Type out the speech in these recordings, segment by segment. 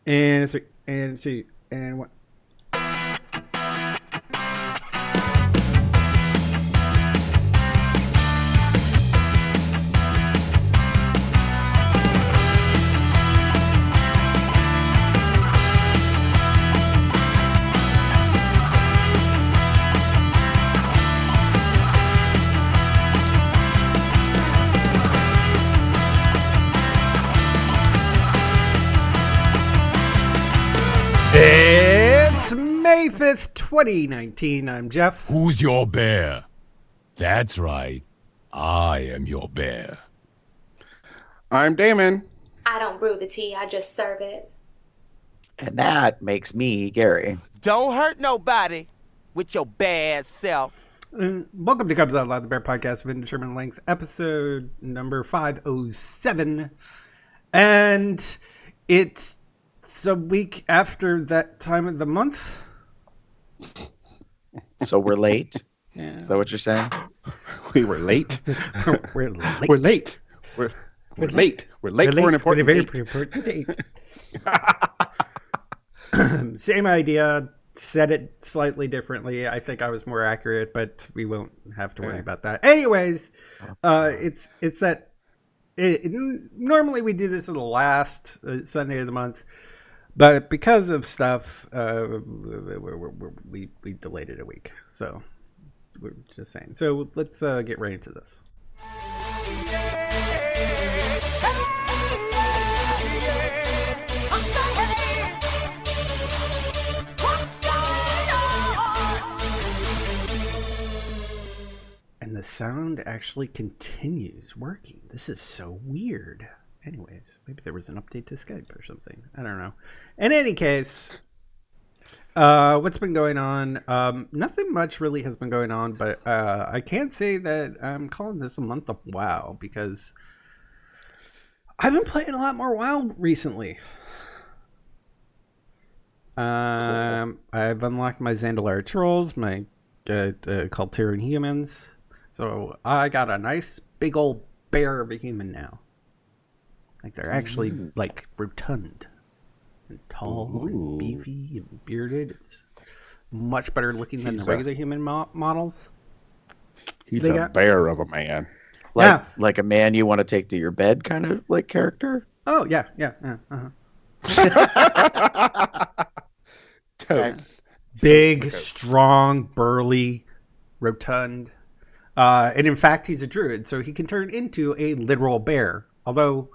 And three, and two, and one. It's May 5th, 2019. I'm Jeff. Who's your bear? That's right. I am your bear. I'm Damon. I don't brew the tea, I just serve it. And that makes me Gary. Don't hurt nobody with your bad self. Welcome to Cubs Out Loud, the Bear Podcast of Indeterminate Lengths, episode number 507. And it's a week after that time of the month. So we're late? Yeah. Is that what you're saying? We were late. We're late. We're late. We're late. We're late for an important very date. important date. Same idea, said it slightly differently. I think I was more accurate, but we won't have to worry about that. Anyways, it's that normally we do this in the last Sunday of the month, but because of stuff, we delayed it a week. So we're just saying. So let's get right into this. And the sound actually continues working. This is so weird. Anyways, maybe there was an update to Skype or something. I don't know. In any case, what's been going on? Nothing much really has been going on, but I can't say that I'm calling this a month of WoW because I've been playing a lot more WoW recently. I've unlocked my Zandalar trolls, my Cultiran humans. So I got a nice big old bear of a human now. Like they're actually like rotund and tall and beefy and bearded. It's much better looking than the regular human models. He's a bear of a man. Like a man you want to take to your bed kind of like character? Oh, yeah. Totes. Big, strong, burly, rotund. And in fact, he's a druid, so he can turn into a literal bear. Although,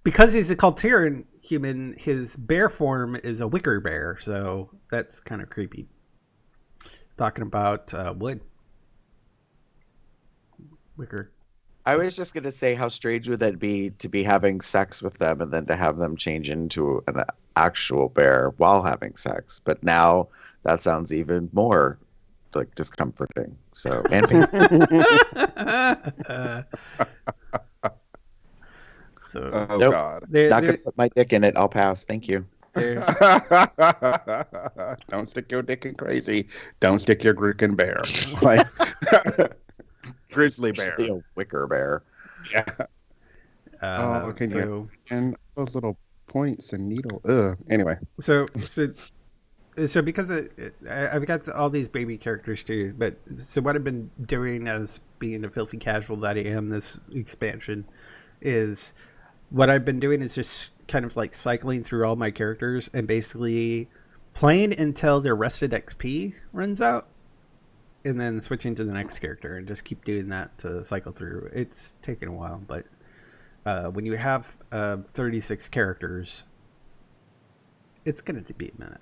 because he's a Cultiran human, his bear form is a wicker bear, so that's kind of creepy. Talking about wood. Wicker. I was just going to say, how strange would that be to be having sex with them and then to have them change into an actual bear while having sex? But now that sounds even more like discomforting. So, and Oh, nope. God. Not going to put my dick in it. I'll pass. Thank you. Don't stick your dick in crazy. Don't stick your dick in bear. Like, grizzly bear. Just a wicker bear. Yeah. Okay. So, and those little points and needle. Anyway. So because I've got all these baby characters too, but so what I've been doing as being a filthy casual that I am this expansion is what I've been doing is just kind of like cycling through all my characters and basically playing until their rested XP runs out and then switching to the next character and just keep doing that to cycle through. It's taken a while, but when you have 36 characters, it's going to be a minute.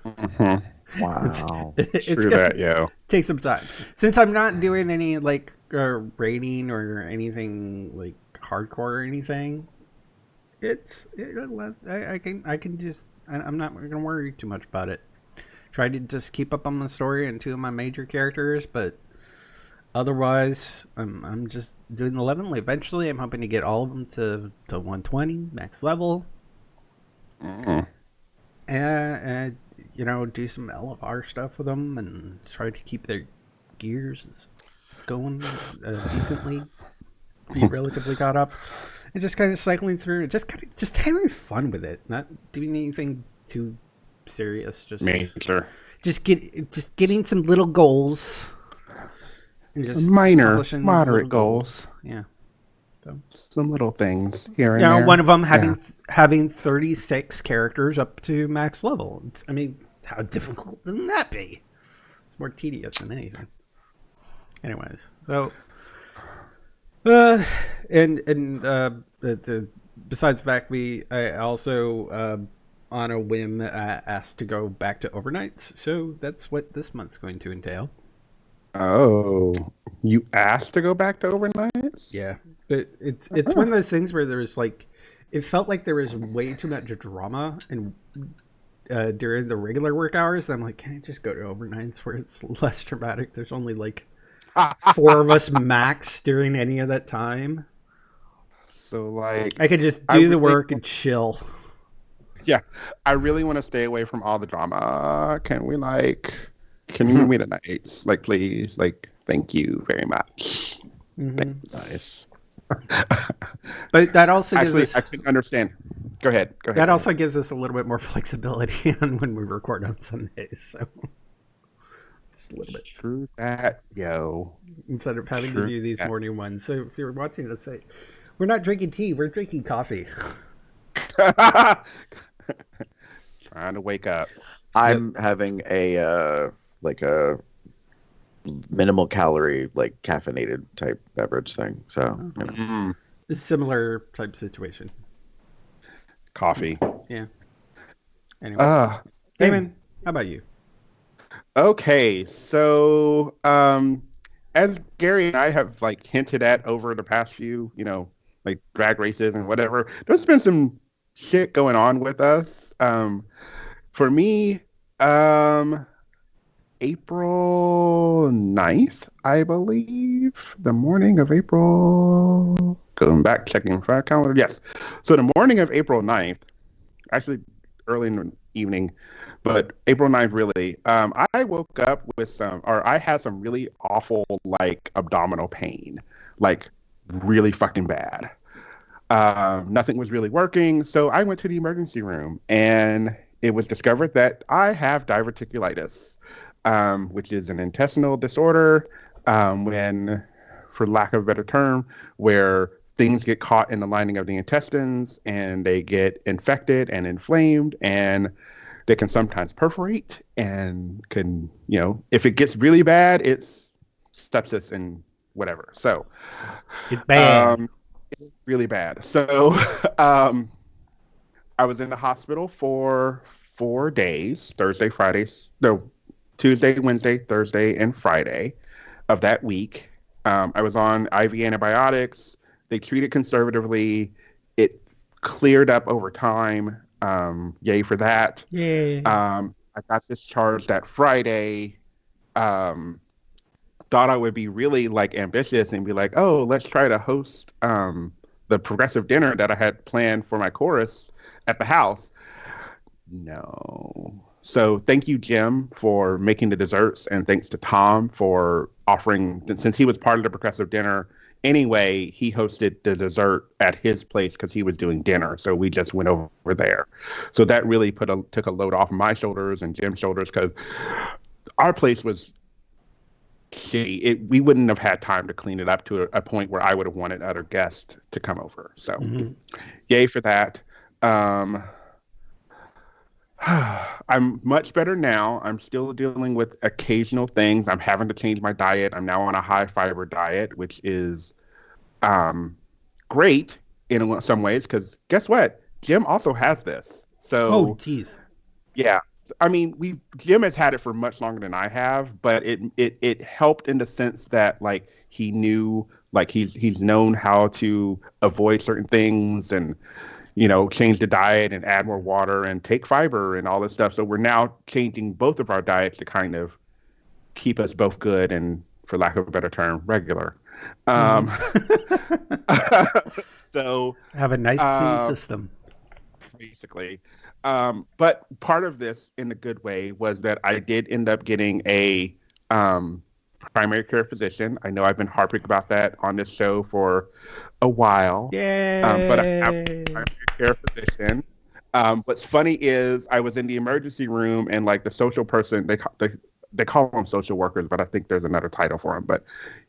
Mm-hmm. Wow. It's True that, yo. Take some time. Since I'm not doing any like raiding or anything like hardcore or anything, I can just I'm not gonna worry too much about it. Try to just keep up on the story and two of my major characters, but otherwise I'm just doing the level. Eventually, I'm hoping to get all of them to 120 max level. And do some LFR stuff with them and try to keep their gears going decently. be relatively caught up. And just kind of cycling through, just having fun with it, not doing anything too serious. Major. Just getting some little goals, and just Minor, accomplishing moderate little goals. Yeah. So, Some little things here and there. one of them having 36 characters up to max level. I mean, how difficult can that be? It's more tedious than anything. Anyways, so besides the fact I also on a whim asked to go back to overnights, so that's what this month's going to entail. Oh, you asked to go back to overnights? Yeah, it's one of those things where there's like, it felt like there was way too much drama and during the regular work hours. I'm like, can I just go to overnights where it's less dramatic? There's only like 4 of us max during any of that time. So like, I could just do the work and chill. Yeah, I really want to stay away from all the drama. Can we meet at nights? Like, please, like, thank you very much. Mm-hmm. Nice. But that also actually, gives us, I can understand. Go ahead. That also gives us a little bit more flexibility on when we record on Sundays. So just a little bit. True that, yo. Instead of having to do these morning ones. So if you're watching, let's say we're not drinking tea, we're drinking coffee. Trying to wake up. I'm having a minimal calorie, like caffeinated type beverage thing. So A similar type situation. Coffee. Yeah. Anyway, Damon, how about you? Okay, so as Gary and I have like hinted at over the past few, like drag races and whatever, there's been some shit going on with us. For me, April 9th, I believe, the morning of April, going back, checking my calendar. Yes. So the morning of April 9th, actually early in the evening, but April 9th, really, I woke up with I had some really awful, like, abdominal pain, like really fucking bad. Nothing was really working. So I went to the emergency room and it was discovered that I have diverticulitis, which is an intestinal disorder, when, for lack of a better term, where things get caught in the lining of the intestines and they get infected and inflamed, and they can sometimes perforate and can, if it gets really bad, it's sepsis and whatever. So it's bad. It's really bad. So I was in the hospital for 4 days, Tuesday, Wednesday, Thursday, and Friday of that week. I was on IV antibiotics. They treated conservatively. It cleared up over time. Yay for that. Yay. I got discharged that Friday. Thought I would be really like ambitious and be like, oh, let's try to host the progressive dinner that I had planned for my chorus at the house. No. So thank you, Jim, for making the desserts, and thanks to Tom for offering, since he was part of the progressive dinner anyway, he hosted the dessert at his place because he was doing dinner. So we just went over there. So that really took a load off my shoulders and Jim's shoulders, because our place was shitty. We wouldn't have had time to clean it up to a point where I would have wanted other guests to come over. So yay for that. I'm much better now. I'm still dealing with occasional things. I'm having to change my diet. I'm now on a high fiber diet, which is great in some ways, because guess what? Jim also has this. So, geez. Yeah. I mean, Jim has had it for much longer than I have, but it helped in the sense that, like, he knew, like, he's known how to avoid certain things and, change the diet and add more water and take fiber and all this stuff. So we're now changing both of our diets to kind of keep us both good and, for lack of a better term, regular. So have a nice clean system. Basically. But part of this, in a good way, was that I did end up getting a primary care physician. I know I've been harping about that on this show for a while. But I have a Yay! primary care physician. What's funny is I was in the emergency room and like the social person, they call them social workers, but I think there's another title for them. But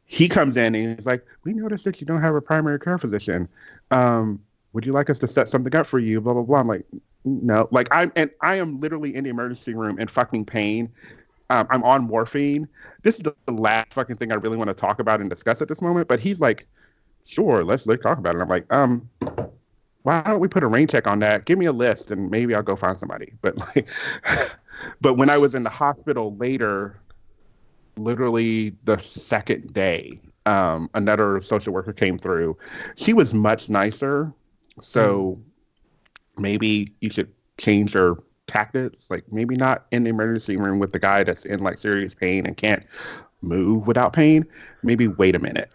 he comes in and he's like, "We noticed that you don't have a primary care physician. Would you like us to set something up for you?" Blah blah blah. I'm like, "No." Like I am literally in the emergency room in fucking pain. I'm on morphine. This is the last fucking thing I really want to talk about and discuss at this moment. But he's like, "Sure, let's talk about it." I'm like, why don't we put a rain check on that? Give me a list and maybe I'll go find somebody. But like, but when I was in the hospital later, literally the second day, another social worker came through. She was much nicer. So maybe you should change your tactics. Like maybe not in the emergency room with the guy that's in like serious pain and can't move without pain. Maybe wait a minute.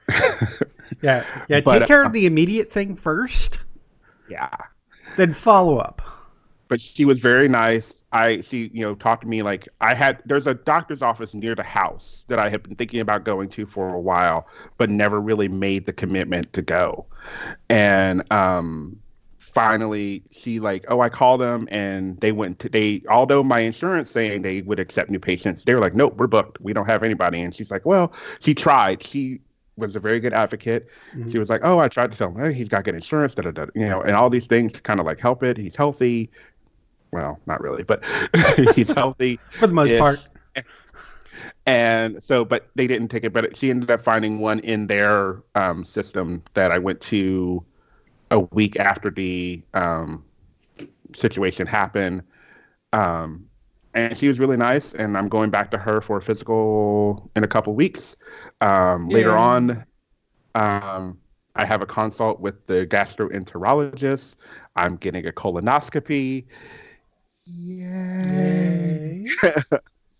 Yeah. But, Take care of the immediate thing first, yeah. then follow up. But she was very nice. She talked to me like there's a doctor's office near the house that I had been thinking about going to for a while, but never really made the commitment to go. And finally she like, oh, I called them and although my insurance saying they would accept new patients, they were like, nope, we're booked. We don't have anybody. And she's like, well, she tried. She was a very good advocate. Mm-hmm. She was like, oh, I tried to tell him, hey, he's got good insurance, and all these things to kind of like help it. He's healthy. Well, not really, but he's healthy for the most part. And so, but they didn't take it. But she ended up finding one in their system that I went to a week after the situation happened. And she was really nice. And I'm going back to her for a physical in a couple weeks. Later on, I have a consult with the gastroenterologist. I'm getting a colonoscopy. Yay.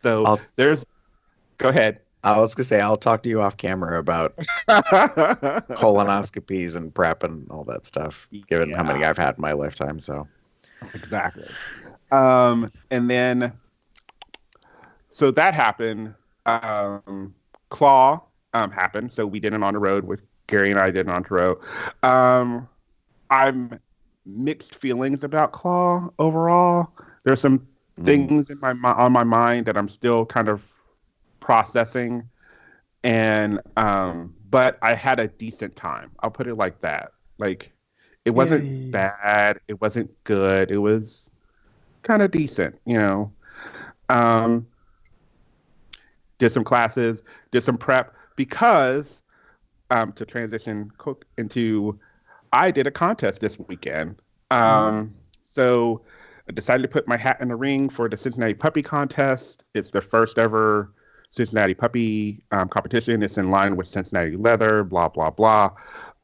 So go ahead. I was going to say, I'll talk to you off camera about colonoscopies and prep and all that stuff, given how many I've had in my lifetime. So exactly. And then, so that happened. Claw happened. So we did it on the road with Gary and I did it on the road. I'm mixed feelings about Claw overall. There's some things on my mind that I'm still kind of processing, and but I had a decent time. I'll put it like that. Like it wasn't bad, it wasn't good, it was kind of decent, Did some classes, did some prep because to transition into, I did a contest this weekend. So I decided to put my hat in the ring for the Cincinnati Puppy Contest. It's the first ever Cincinnati Puppy competition. It's in line with Cincinnati Leather, blah, blah, blah.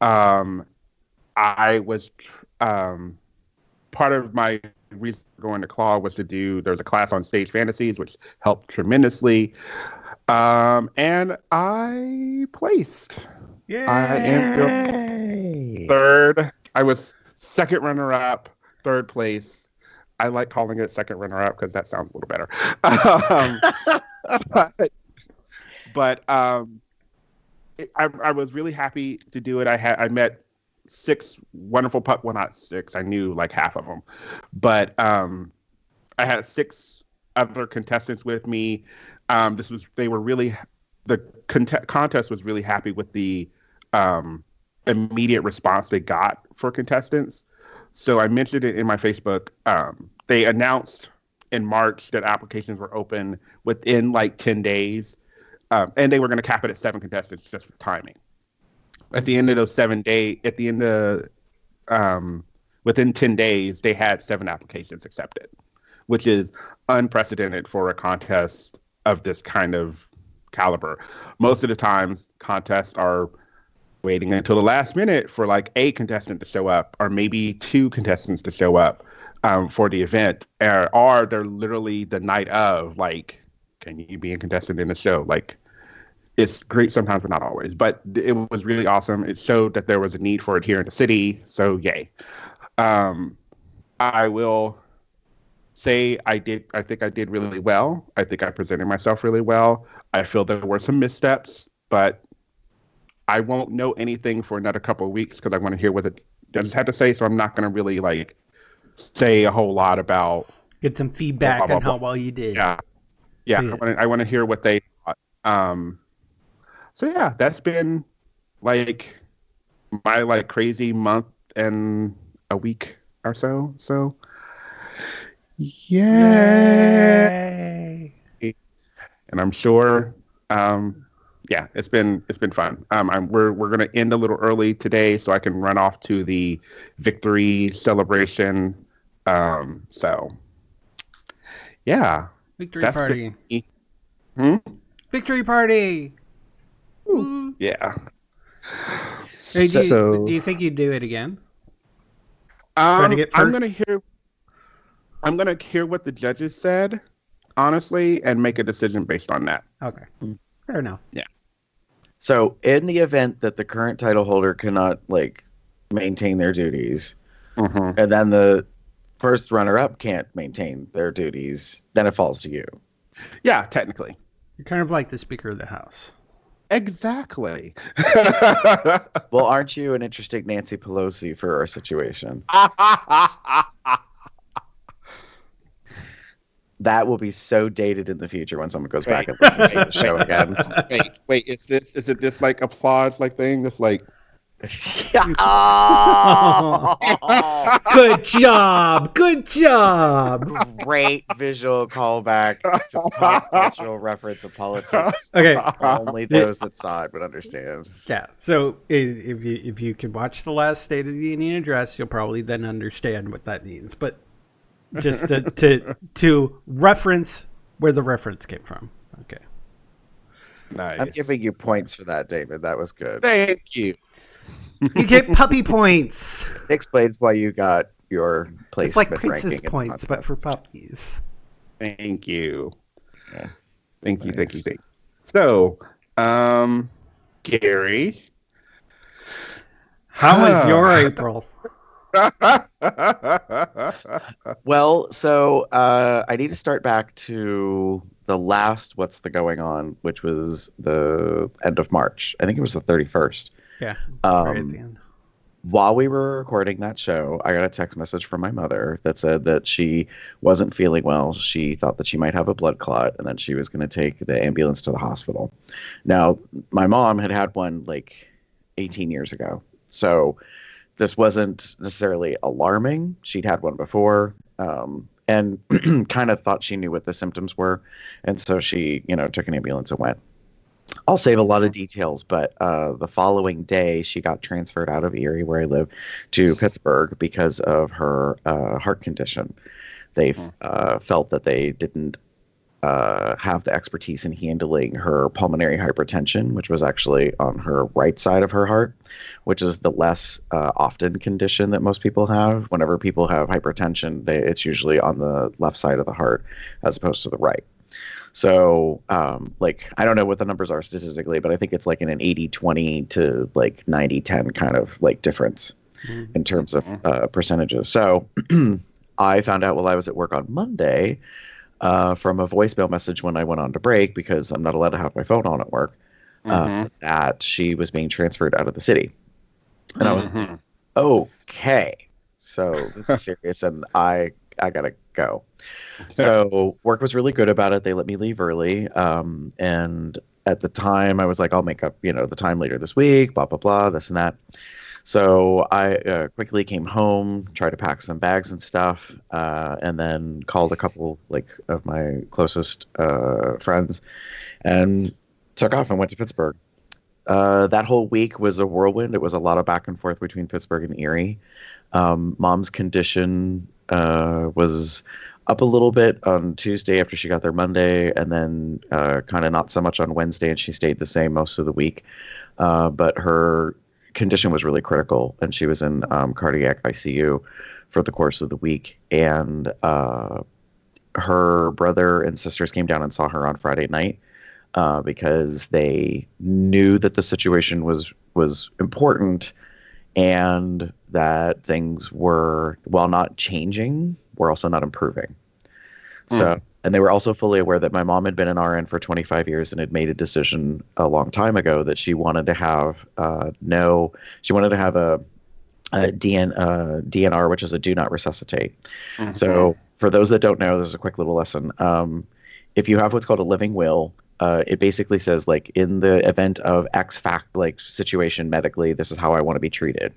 I was part of my reason for going to Claw was there's a class on stage fantasies, which helped tremendously. And I placed. Yay! I am third. I was second runner-up, third place. I like calling it second runner-up because that sounds a little better. But I was really happy to do it. I met 6 wonderful well, not 6. I knew like half of them, but I had 6 other contestants with me. The contest was really happy with the immediate response they got for contestants. So I mentioned it in my Facebook. They announced in March that applications were open within like 10 days. And they were going to cap it at 7 contestants just for timing. At the end of those 7 days, within 10 days, they had 7 applications accepted, which is unprecedented for a contest of this kind of caliber. Most of the time, contests are waiting until the last minute for like a contestant to show up, or maybe 2 contestants to show up for the event, or they're literally the night of, like, can you be a contestant in the show? Like, it's great sometimes, but not always. But it was really awesome. It showed that there was a need for it here in the city. So yay. I will say I think I did really well. I think I presented myself really well. I feel there were some missteps, but I won't know anything for another couple of weeks because I want to hear what the judges had to say. So I'm not going to really like say a whole lot about Get some blah, feedback blah, on how blah. well you did. Yeah, yeah. Yeah. I want to hear what they thought. So yeah, that's been like my like crazy month and a week or so. So yeah, Yay. and I'm sure yeah, it's been fun. We're gonna end a little early today so I can run off to the victory celebration. So yeah, Victory that's party. been, Victory party. Woo. yeah. Hey, So do you think you'd do it again? Try to get I'm first. gonna hear what the judges said, honestly, and make a decision based on that. Okay. Fair enough. Yeah. So, in the event that the current title holder cannot like maintain their duties, Mm-hmm. and then the first runner-up can't maintain their duties, then it falls to you. Yeah, technically. You're kind of like the Speaker of the House. Exactly. Well, aren't you an interesting Nancy Pelosi for our situation? That will be so dated in the future when someone goes back and listens to the show again. Wait, is it this like applause like thing? This like Oh! Good job. Good job. Great visual callback to pop cultural reference of politics. Okay. Only those that saw it would understand. Yeah. So if you can watch the last State of the Union address, you'll probably then understand what that means. But just to reference where the reference came from. Okay. nice. I'm giving you points for that, David. That was good. Thank you. You get puppy points. It explains why you got your placement It's like ranking princess in the points, but for contest. puppies. Thank you. Yeah. Thank you. Thank you. Nice. Thank you. So, Gary, How was your April? Well, so I need to start back to the last What's the Going On, which was the end of March. I think it was the 31st. Yeah. Right at the end. While we were recording that show, I got a text message from my mother that said that she wasn't feeling well. She thought that she might have a blood clot and that she was going to take the ambulance to the hospital. Now, my mom had had one like 18 years ago. So this wasn't necessarily alarming. She'd had one before and kind of thought she knew what the symptoms were. And so she, took an ambulance and went. I'll save a lot of details, but the following day she got transferred out of Erie, where I live, to Pittsburgh because of her heart condition. They felt that they didn't have the expertise in handling her pulmonary hypertension, which was actually on her right side of her heart, which is the less often condition that most people have. Whenever people have hypertension, it's usually on the left side of the heart as opposed to the right. So, I don't know what the numbers are statistically, but I think it's like in an 80-20 to like 90-10 kind of like difference in terms of percentages. So I found out while I was at work on Monday from a voicemail message when I went on to break, because I'm not allowed to have my phone on at work, that she was being transferred out of the city. And I was like, okay, so this is serious and I gotta go. So work was really good about it. They let me leave early. And at the time I was like, I'll make up, the time later this week, blah, blah, blah, this and that. So I quickly came home, tried to pack some bags and stuff, and then called a couple of my closest friends and took off and went to Pittsburgh. That whole week was a whirlwind. It was a lot of back and forth between Pittsburgh and Erie. Mom's condition was up a little bit on Tuesday after she got there Monday, and then kind of not so much on Wednesday, and she stayed the same most of the week. But her condition was really critical, and she was in cardiac ICU for the course of the week. And her brother and sisters came down and saw her on Friday night because they knew that the situation was important and that things were, while not changing, were also not improving. So And they were also fully aware that my mom had been an RN for 25 years and had made a decision a long time ago that she wanted to have she wanted to have a DNR, which is a do not resuscitate. So for those that don't know, this is a quick little lesson. If you have what's called a living will, it basically says, like, in the event of X fact, like, situation medically, this is how I want to be treated.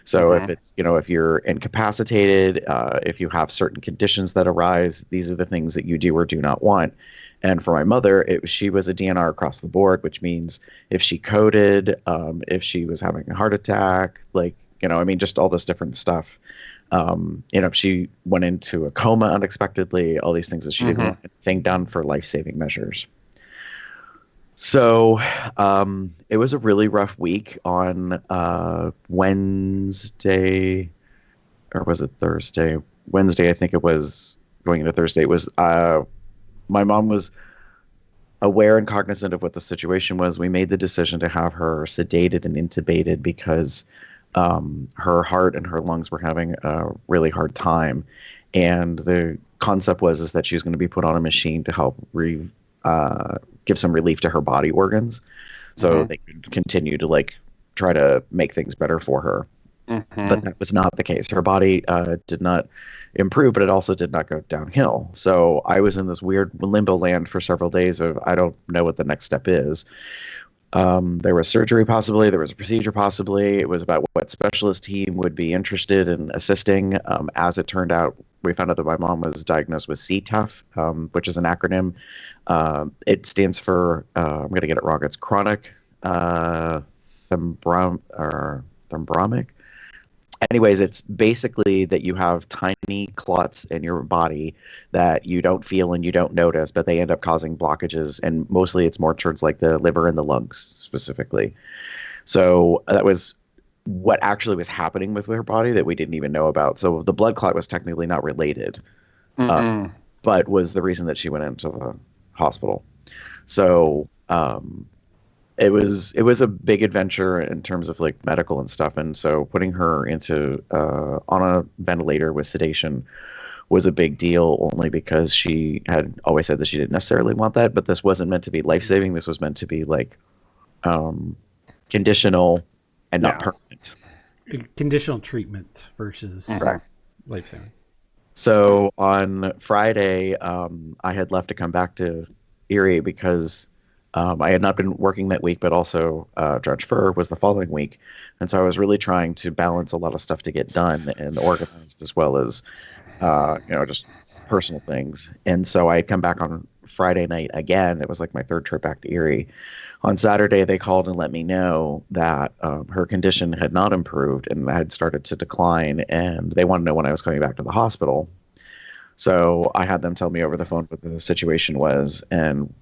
So if it's, if you're incapacitated, if you have certain conditions that arise, these are the things that you do or do not want. And for my mother, she was a DNR across the board, which means if she coded, if she was having a heart attack, like, just all this different stuff. If she went into a coma unexpectedly, all these things that she didn't want anything done for life-saving measures. So it was a really rough week on Wednesday, or was it Thursday? Wednesday, I think it was, going into Thursday. It was my mom was aware and cognizant of what the situation was. We made the decision to have her sedated and intubated because her heart and her lungs were having a really hard time. And the concept is that she was going to be put on a machine to help give some relief to her body organs, so they could continue to, like, try to make things better for her. But that was not the case. Her body did not improve, but it also did not go downhill. So I was in this weird limbo land for several days of, I don't know what the next step is. There was surgery possibly, there was a procedure possibly. It was about what specialist team would be interested in assisting. As it turned out, we found out that my mom was diagnosed with CTEPH, which is an acronym. It stands for, I'm going to get it wrong, it's chronic thrombotic. Anyways, it's basically that you have tiny clots in your body that you don't feel and you don't notice, but they end up causing blockages, and mostly it's more towards, like, the liver and the lungs specifically. So that was what actually was happening with her body that we didn't even know about. So the blood clot was technically not related, but was the reason that she went into the hospital. So it was a big adventure in terms of, like, medical and stuff. And so putting her into on a ventilator with sedation was a big deal, only because she had always said that she didn't necessarily want that, but this wasn't meant to be life-saving. This was meant to be, like, conditional and not permanent. Conditional treatment versus life-saving. So on Friday, I had left to come back to Erie because I had not been working that week, but also Judge Fur was the following week. And so I was really trying to balance a lot of stuff to get done and organized, as well as, just personal things. And so I had come back on Friday night again. It was like my third trip back to Erie. On Saturday, they called and let me know that her condition had not improved and had started to decline, and they wanted to know when I was coming back to the hospital. So I had them tell me over the phone what the situation was, and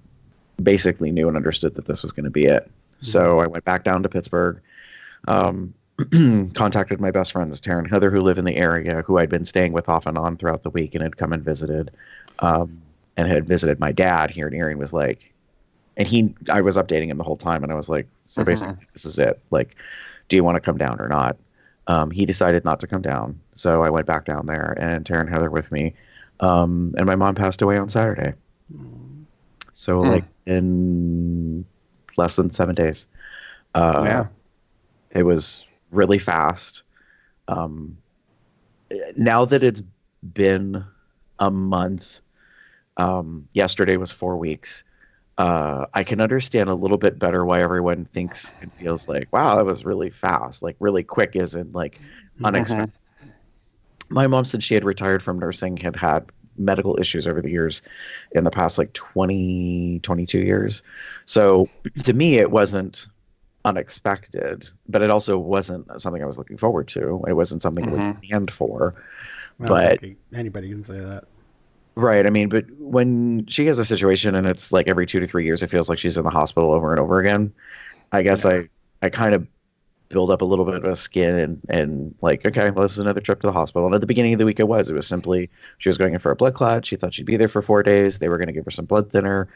basically knew and understood that this was going to be it. So I went back down to Pittsburgh, contacted my best friends, Tara and Heather, who live in the area, who I'd been staying with off and on throughout the week, and had come and visited, and had visited my dad here in Erie, and was like, and I was updating him the whole time, and I was like, so basically, this is it. Like, do you want to come down or not? He decided not to come down. So I went back down there, and Tara and Heather with me. And my mom passed away on Saturday. So like in less than 7 days. It was really fast. Now that it's been a month, yesterday was 4 weeks. I can understand a little bit better why everyone thinks and feels like, wow, that was really fast. Like, really quick isn't, like, unexpected. My mom said she had retired from nursing, had medical issues over the years in the past, like 22 years. So to me, it wasn't unexpected, but it also wasn't something I was looking forward to. It wasn't something we planned for. But anybody can say that. Right. I mean, but when she has a situation and it's like every 2 to 3 years, it feels like she's in the hospital over and over again. I guess I kind of build up a little bit of a skin and like, okay, well, this is another trip to the hospital. And at the beginning of the week, it was simply, she was going in for a blood clot. She thought she'd be there for 4 days. They were going to give her some blood thinner,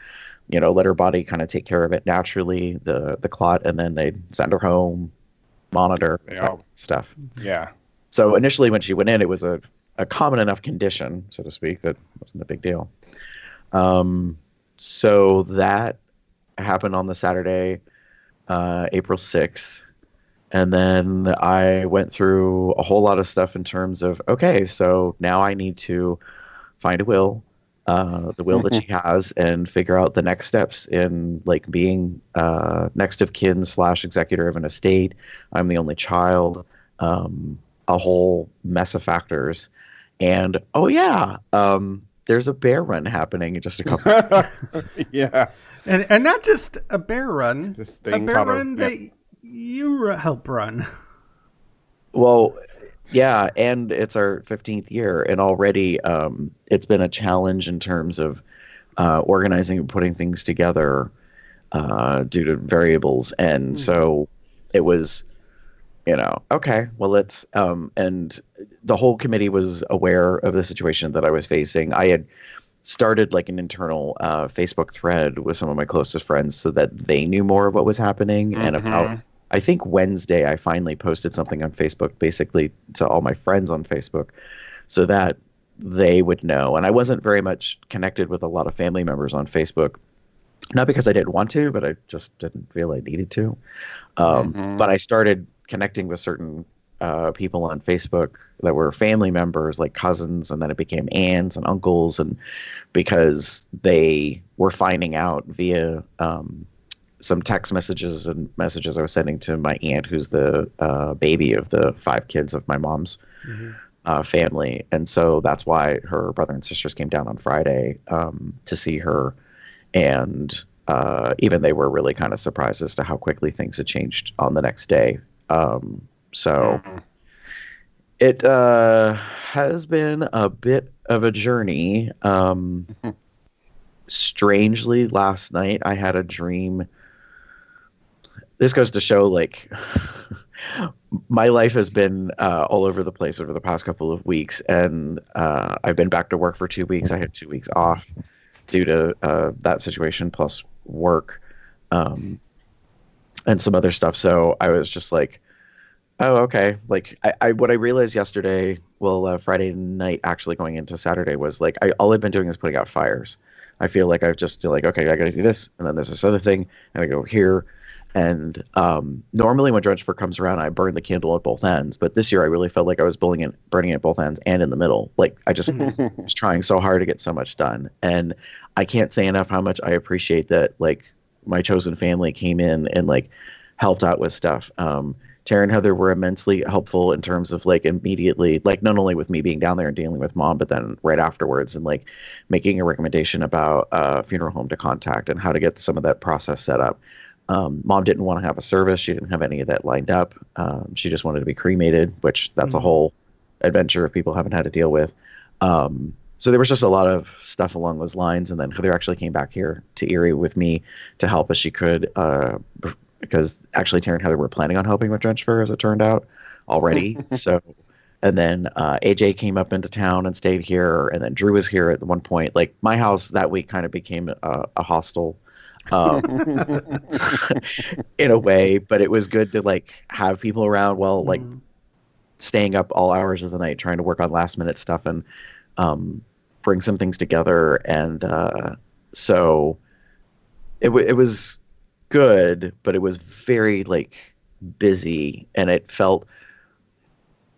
let her body kind of take care of it naturally, the clot, and then they'd send her home, monitor, stuff. Yeah. So initially when she went in, it was a common enough condition, so to speak, that wasn't a big deal. So that happened on the Saturday, April 6th. And then I went through a whole lot of stuff in terms of, okay, so now I need to find a will, the will that she has, and figure out the next steps in like being next of kin / executor of an estate. I'm the only child, a whole mess of factors. And oh yeah, there's a bear run happening in just a couple. Yeah. And not just a bear run, This a thing bear called run that you help run. Well, yeah, and it's our 15th year, and already it's been a challenge in terms of organizing and putting things together due to variables. And so it was, okay, well, let's, and the whole committee was aware of the situation that I was facing. I had started like an internal Facebook thread with some of my closest friends so that they knew more of what was happening. And about, I think Wednesday, I finally posted something on Facebook, basically to all my friends on Facebook, so that they would know. And I wasn't very much connected with a lot of family members on Facebook, not because I didn't want to, but I just didn't feel I needed to. But I started connecting with certain people on Facebook that were family members, like cousins, and then it became aunts and uncles, and because they were finding out via some text messages and messages I was sending to my aunt, who's the baby of the 5 kids of my mom's family. And so that's why her brother and sisters came down on Friday to see her. And even they were really kind of surprised as to how quickly things had changed on the next day. So it has been a bit of a journey. Strangely, last night I had a dream. This goes to show, like, my life has been all over the place over the past couple of weeks, and I've been back to work for 2 weeks. I had 2 weeks off due to that situation, plus work and some other stuff. So I was just like, oh, okay. Like, I what I realized yesterday, Friday night, actually going into Saturday, was like, all I've been doing is putting out fires. I feel like I've just like, okay, I got to do this, and then there's this other thing, and I go here. And normally when Drench Fur comes around, I burn the candle at both ends. But this year, I really felt like I was burning it at both ends and in the middle. Like, I just was trying so hard to get so much done. And I can't say enough how much I appreciate that, like, my chosen family came in and, like, helped out with stuff. Tara and Heather were immensely helpful in terms of, like, immediately, like, not only with me being down there and dealing with Mom, but then right afterwards, and, like, making a recommendation about a funeral home to contact and how to get some of that process set up. Mom didn't want to have a service. She didn't have any of that lined up. She just wanted to be cremated, which that's a whole adventure if people haven't had to deal with. So there was just a lot of stuff along those lines. And then Heather actually came back here to Erie with me to help as she could, because actually Tara and Heather were planning on helping with Drench Fur, as it turned out, already. So, and then AJ came up into town and stayed here. And then Drew was here at one point. Like, my house that week kind of became a hostel. In a way, but it was good to, like, have people around while like staying up all hours of the night trying to work on last minute stuff and bring some things together. And so it was good, but it was very, like, busy, and it felt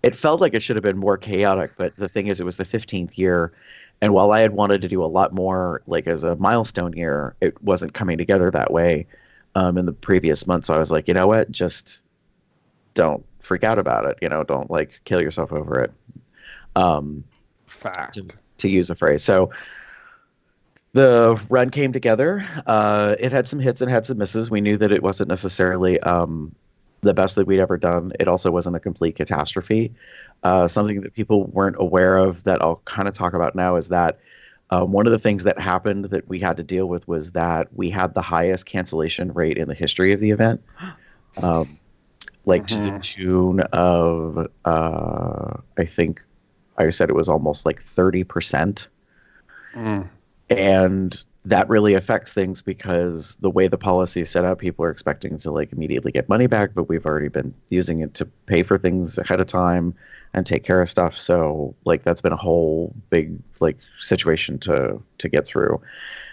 like it should have been more chaotic. But the thing is, it was the 15th year. And while I had wanted to do a lot more, like, as a milestone year, it wasn't coming together that way in the previous month. So I was like, you know what? Just don't freak out about it. Don't, like, kill yourself over it. Fact. To use a phrase. So the run came together. It had some hits and had some misses. We knew that it wasn't necessarily the best that we'd ever done. It also wasn't a complete catastrophe. Something that people weren't aware of that I'll kind of talk about now is that one of the things that happened that we had to deal with was that we had the highest cancellation rate in the history of the event. To the tune of, I think I said it was almost like 30%. And that really affects things because the way the policy is set up, people are expecting to like immediately get money back, but we've already been using it to pay for things ahead of time and take care of stuff. So like that's been a whole big like situation to get through.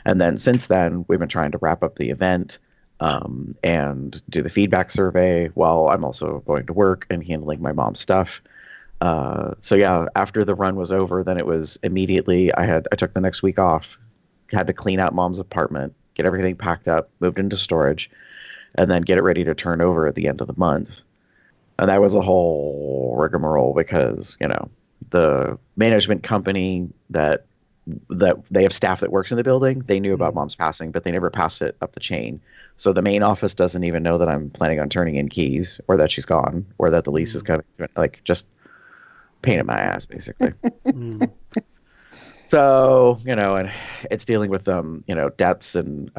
And then since then, we've been trying to wrap up the event and do the feedback survey while I'm also going to work and handling my mom's stuff. So yeah, after the run was over, then it was immediately I took the next week off, had to clean out mom's apartment, get everything packed up, moved into storage, and then get it ready to turn over at the end of the month. And that was a whole rigmarole because, you know, the management company that they have staff that works in the building, they knew about mom's passing, but they never passed it up the chain. So the main office doesn't even know that I'm planning on turning in keys or that she's gone or that the lease is coming. Like just pain in my ass, basically. So, you know, and it's dealing with you know, debts and,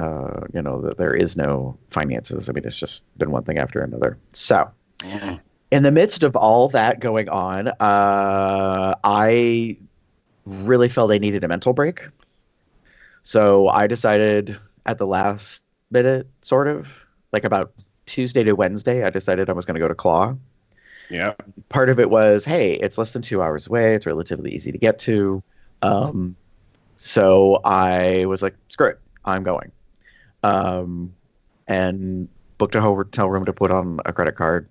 you know, there is no finances. I mean, it's just been one thing after another. So in the midst of all that going on, I really felt I needed a mental break. So I decided at the last minute, sort of, like about Tuesday to Wednesday, I decided I was going to go to Claw. Yeah. Part of it was, hey, it's less than 2 hours away. It's relatively easy to get to. So I was like, screw it, I'm going. And booked a hotel room to put on a credit card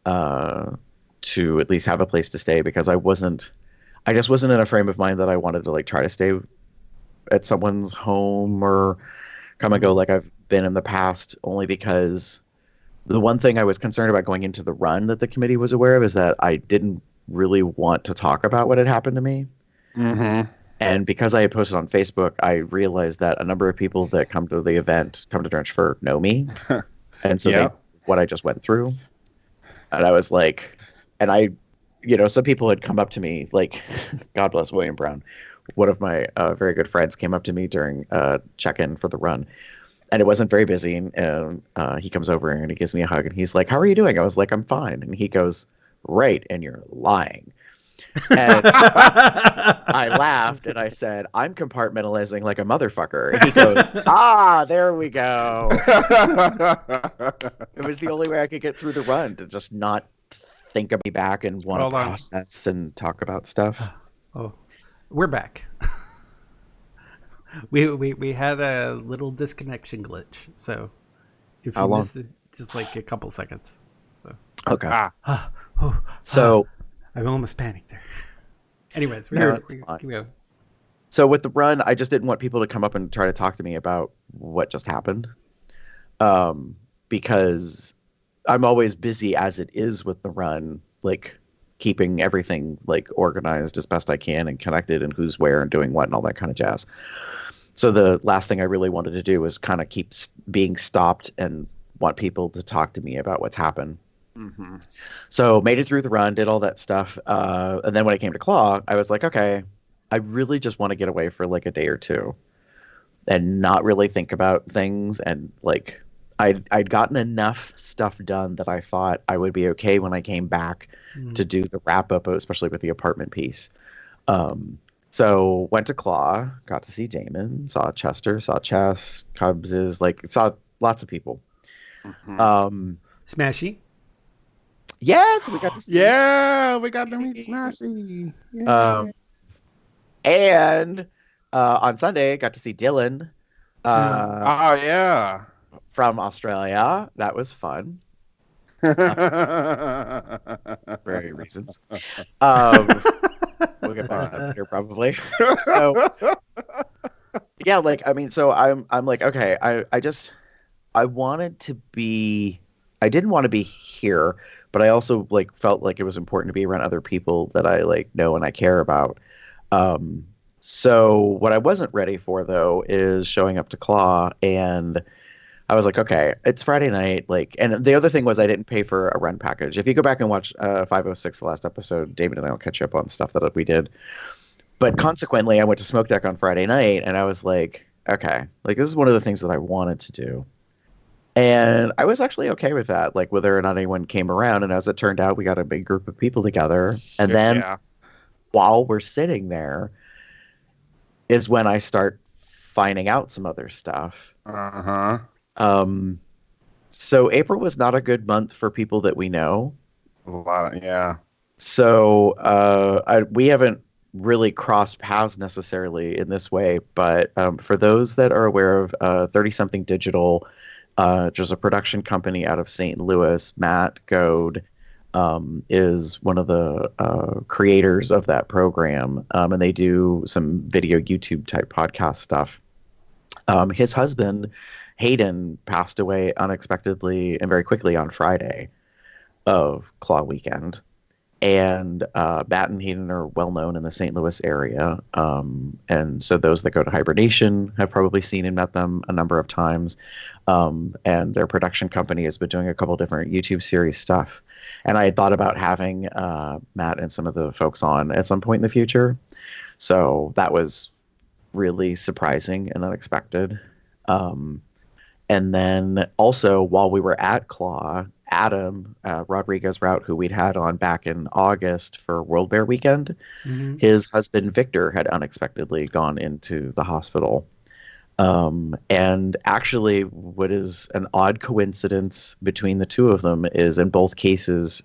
to at least have a place to stay because I just wasn't in a frame of mind that I wanted to like try to stay at someone's home or come and go like I've been in the past, only because the one thing I was concerned about going into the run that the committee was aware of is that I didn't really want to talk about what had happened to me. And because I had posted on Facebook, I realized that a number of people that come to the event, come to Drench Fur, know me. And so what I just went through. And I was like, and I, you know, some people had come up to me, like, God bless William Brown. One of my very good friends came up to me during check-in for the run. And it wasn't very busy. And he comes over and he gives me a hug. And he's like, how are you doing? I was like, I'm fine. And he goes, right, and you're lying. And I laughed and I said, I'm compartmentalizing like a motherfucker. And he goes, there we go. It was the only way I could get through the run, to just not think of me back and want to process and talk about stuff. Oh, we're back. we had a little disconnection glitch. So if you missed it, just like a couple seconds. So okay. So I'm almost panicked there. Anyways, so with the run, I just didn't want people to come up and try to talk to me about what just happened, because I'm always busy as it is with the run, like keeping everything like organized as best I can and connected and who's where and doing what and all that kind of jazz. So the last thing I really wanted to do was kind of keep being stopped and want people to talk to me about what's happened. So made it through the run, did all that stuff. And then when it came to Claw, I was like, okay, I really just want to get away for like a day or two and not really think about things. And like, I'd gotten enough stuff done that I thought I would be okay when I came back to do the wrap up, especially with the apartment piece. So went to Claw, got to see Damon, saw Chester, saw Chess, Cubs, like saw lots of people. Smashy. Yes, we got to see. Yeah, we got to meet Smashy. Yeah. And on Sunday, got to see Dylan. Oh yeah, from Australia. That was fun. Very reasons. We'll get back to that later, probably. So yeah, like I mean, so I'm like, okay, I wanted to be. I didn't want to be here, but I also like felt like it was important to be around other people that I like know and I care about. So what I wasn't ready for though is showing up to Claw, and I was like, okay, it's Friday night. Like, and the other thing was I didn't pay for a run package. If you go back and watch 506, the last episode, David and I will catch up on stuff that we did. But consequently, I went to Smoke Deck on Friday night, and I was like, okay, like this is one of the things that I wanted to do. And I was actually okay with that, like whether or not anyone came around. And as it turned out, we got a big group of people together. And then while we're sitting there is when I start finding out some other stuff. Uh-huh. So April was not a good month for people that we know. A lot of, yeah. So we haven't really crossed paths necessarily in this way, but for those that are aware of 30 Something Digital, which is a production company out of St. Louis, Matt Goad is one of the creators of that program, and they do some video YouTube type podcast stuff. His husband, Hayden, passed away unexpectedly and very quickly on Friday of Claw Weekend. And Matt and Hayden are well known in the St. Louis area. And so those that go to Hibernation have probably seen and met them a number of times. And their production company has been doing a couple different YouTube series stuff. And I had thought about having Matt and some of the folks on at some point in the future. So that was really surprising and unexpected. And then also while we were at Claw, Adam Rodriguez Route, who we'd had on back in August for World Bear Weekend, his husband Victor had unexpectedly gone into the hospital. And actually, what is an odd coincidence between the two of them is in both cases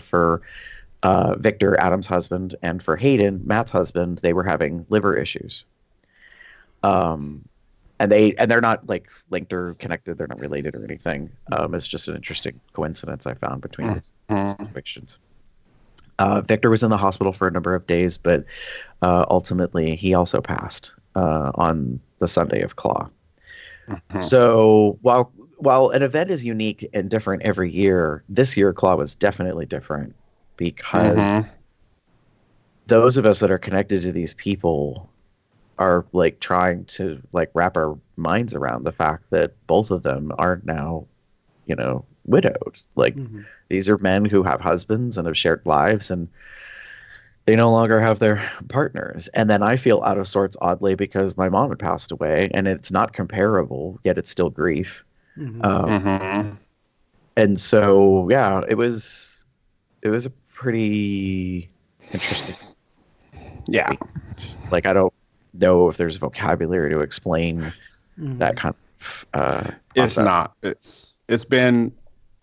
for Victor, Adam's husband, and for Hayden, Matt's husband, they were having liver issues. And they're not like linked or connected. They're not related or anything. It's just an interesting coincidence I found between the situations. Victor was in the hospital for a number of days, but ultimately he also passed on the Sunday of Claw. So while an event is unique and different every year, this year Claw was definitely different because those of us that are connected to these people are like trying to like wrap our minds around the fact that both of them are now, widowed. Like these are men who have husbands and have shared lives, and they no longer have their partners. And then I feel out of sorts oddly because my mom had passed away, and it's not comparable, yet it's still grief. And so, yeah, it was a pretty interesting. Yeah. Like, I don't know if there's vocabulary to explain that kind of it's not. It's been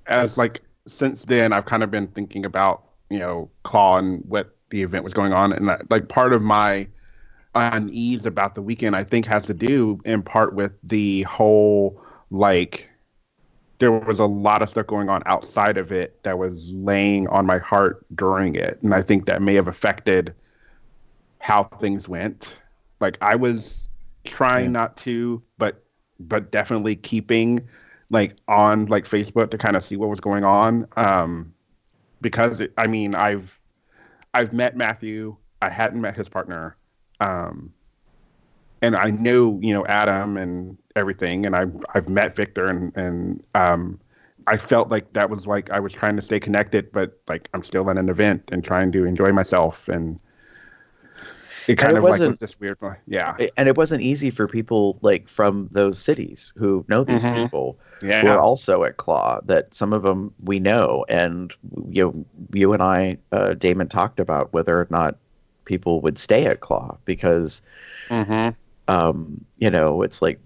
as like since then I've kind of been thinking about, Claw and what the event was going on, and like part of my unease about the weekend I think has to do in part with the whole like there was a lot of stuff going on outside of it that was laying on my heart during it, and I think that may have affected how things went. Like I was trying not to, but definitely keeping like on like Facebook to kind of see what was going on. Because I've met Matthew. I hadn't met his partner. And I knew, Adam and everything, and I've met Victor and I felt like that was like I was trying to stay connected, but like I'm still at an event and trying to enjoy myself, and it kind of like was this weird, yeah. And it wasn't easy for people like from those cities who know these people who are also at Claw, that some of them we know. And you and I, Damon, talked about whether or not people would stay at Claw because, it's like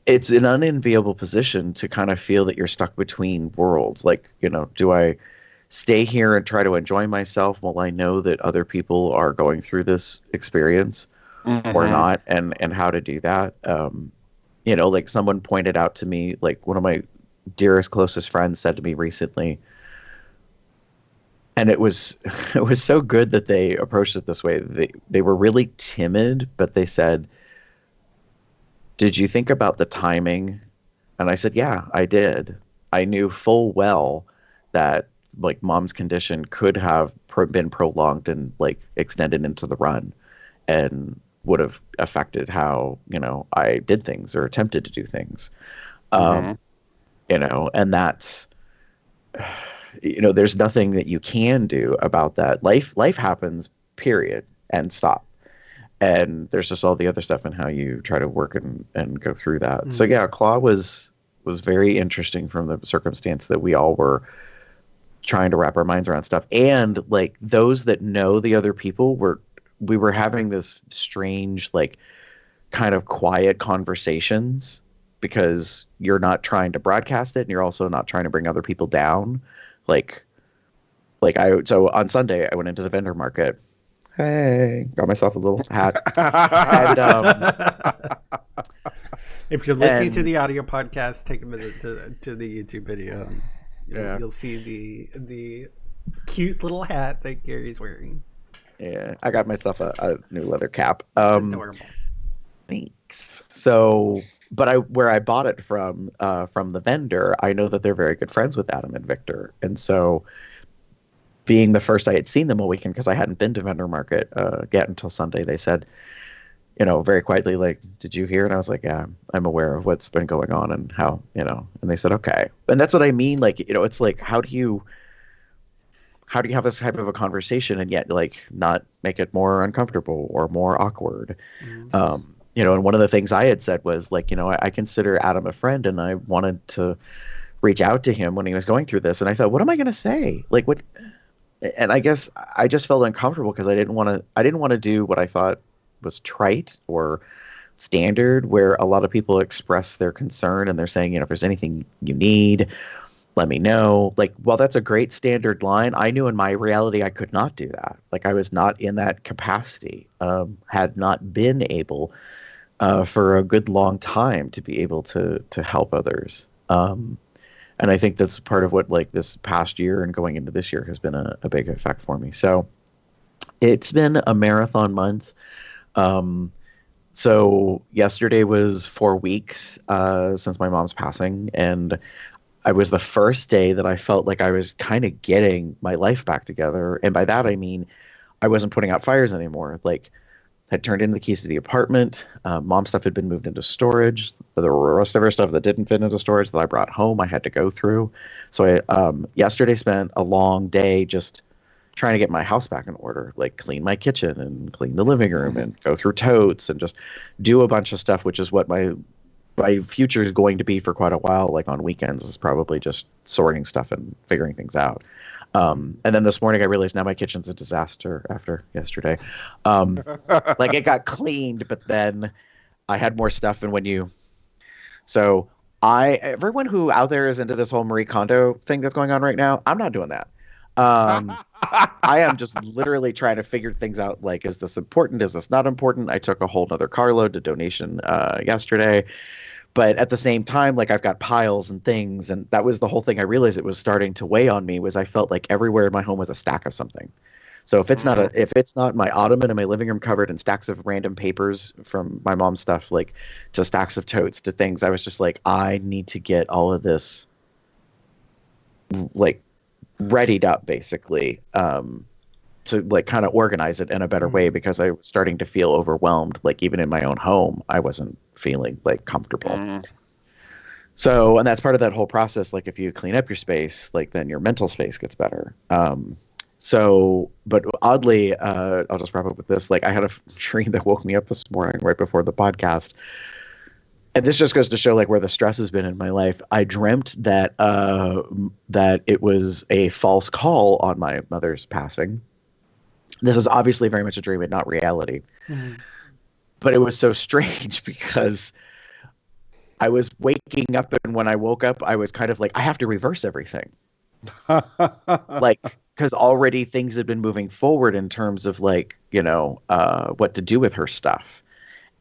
it's an unenviable position to kind of feel that you're stuck between worlds. Like, do I stay here and try to enjoy myself while I know that other people are going through this experience or not, and how to do that. Like someone pointed out to me, like one of my dearest, closest friends said to me recently, and it was so good that they approached it this way. They were really timid, but they said, "Did you think about the timing?" And I said, "Yeah, I did. I knew full well that like mom's condition could have been prolonged and like extended into the run and would have affected how, I did things or attempted to do things. And that's, there's nothing that you can do about that. Life happens, period, and stop. And there's just all the other stuff and how you try to work and go through that. So yeah, Claw was very interesting from the circumstance that we all were trying to wrap our minds around stuff, and like those that know the other people were we were having this strange, like, kind of quiet conversations because you're not trying to broadcast it and you're also not trying to bring other people down. So on Sunday I went into the vendor market. Hey, got myself a little hat. And if you're listening to and- the audio podcast, take a visit to the YouTube video. Yeah. You'll see the cute little hat that Gary's wearing. yeah, I got myself a new leather cap. It's adorable. Thanks. So, but where I bought it from the vendor, I know that they're very good friends with Adam and Victor, and so being the first I had seen them all weekend because I hadn't been to vendor market yet until Sunday, they said, very quietly, like, "Did you hear?" And I was like, "Yeah, I'm aware of what's been going on and how, And they said, "Okay," and that's what I mean. Like, it's like, how do you have this type of a conversation and yet like not make it more uncomfortable or more awkward? Mm-hmm. And one of the things I had said was like, I consider Adam a friend and I wanted to reach out to him when he was going through this. And I thought, what am I going to say? Like what? And I guess I just felt uncomfortable because I didn't want to do what I thought was trite or standard, where a lot of people express their concern and they're saying, if there's anything you need, let me know. Like, well, that's a great standard line. I knew in my reality I could not do that. Like I was not in that capacity, had not been able for a good long time to be able to help others. And I think that's part of what like this past year and going into this year has been a big effect for me. So it's been a marathon month. So yesterday was 4 weeks since my mom's passing, and I was the first day that I felt like I was kind of getting my life back together. And by that, I mean, I wasn't putting out fires anymore. Like, had turned in the keys to the apartment. Mom's stuff had been moved into storage. The rest of her stuff that didn't fit into storage that I brought home, I had to go through. So I yesterday spent a long day just trying to get my house back in order, like clean my kitchen and clean the living room and go through totes and just do a bunch of stuff, which is what my future is going to be for quite a while. Like on weekends is probably just sorting stuff and figuring things out. And then this morning I realized now my kitchen's a disaster after yesterday. Like it got cleaned, but then I had more stuff. And everyone who out there is into this whole Marie Kondo thing that's going on right now, I'm not doing that. I am just literally trying to figure things out. Like, is this important? Is this not important? I took a whole nother carload to donation yesterday. But at the same time, like I've got piles and things, and that was the whole thing. I realized it was starting to weigh on me. Was I felt like everywhere in my home was a stack of something. So if it's not my ottoman in my living room covered in stacks of random papers from my mom's stuff, like to stacks of totes to things, I was just like, I need to get all of this like readied up, basically, to like kind of organize it in a better way, because I was starting to feel overwhelmed. Like even in my own home, I wasn't feeling like comfortable. So, and that's part of that whole process. Like if you clean up your space, like then your mental space gets better. But oddly, I'll just wrap up with this. Like I had a dream that woke me up this morning right before the podcast. And this just goes to show like where the stress has been in my life. I dreamt that it was a false call on my mother's passing. This is obviously very much a dream and not reality. Mm-hmm. But it was so strange because I was waking up, and when I woke up, I was kind of like, I have to reverse everything. Like, because already things had been moving forward in terms of like, what to do with her stuff.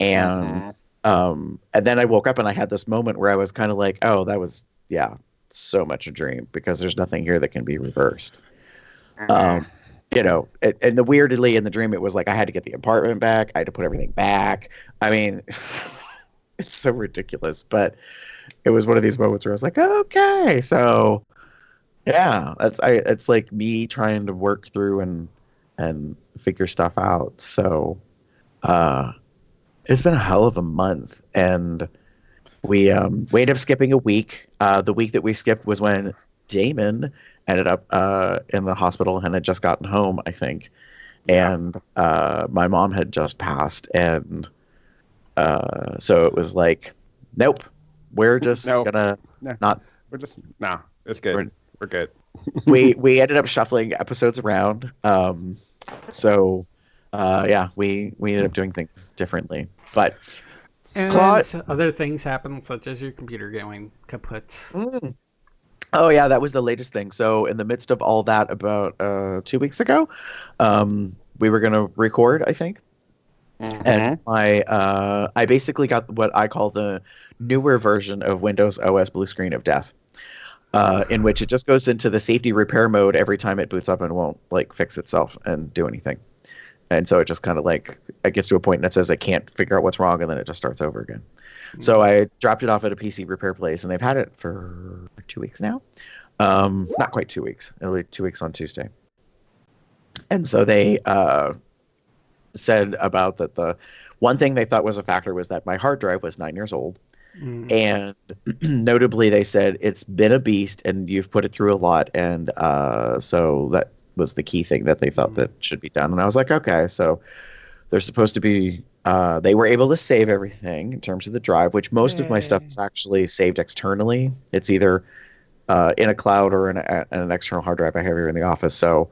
And and then I woke up and I had this moment where I was kind of like, oh, that was, so much a dream, because there's nothing here that can be reversed. And the weirdly in the dream, it was like I had to get the apartment back. I had to put everything back. I mean, it's so ridiculous, but it was one of these moments where I was like, okay, so yeah, it's like me trying to work through and figure stuff out. So, it's been a hell of a month, and we ended up skipping a week. The week that we skipped was when Damon ended up in the hospital and had just gotten home, I think. And my mom had just passed, and so it was like, nope, we're just gonna not. We're just it's good. We're good. we ended up shuffling episodes around. So yeah, we ended up doing things differently. But And Claude, other things happen, such as your computer going kaput. mm, oh yeah, that was the latest thing. So in the midst of all that, about 2 weeks ago, we were gonna record, I think, and I basically got what I call the newer version of Windows OS blue screen of death. In which it just goes into the safety repair mode every time it boots up and won't like fix itself and do anything. And so it just kind of like it gets to a point and it says I can't figure out what's wrong, and then it just starts over again. So I dropped it off at a PC repair place, and they've had it for 2 weeks now. Not quite 2 weeks. It'll be 2 weeks on Tuesday. And so they said about that the one thing they thought was a factor was that my hard drive was 9 years old. And notably, they said it's been a beast, and you've put it through a lot, and so that was the key thing that they thought that should be done. And I was like, okay, so they're supposed to be. They were able to save everything in terms of the drive, which most of my stuff is actually saved externally. It's either in a cloud or in an external hard drive I have here in the office. So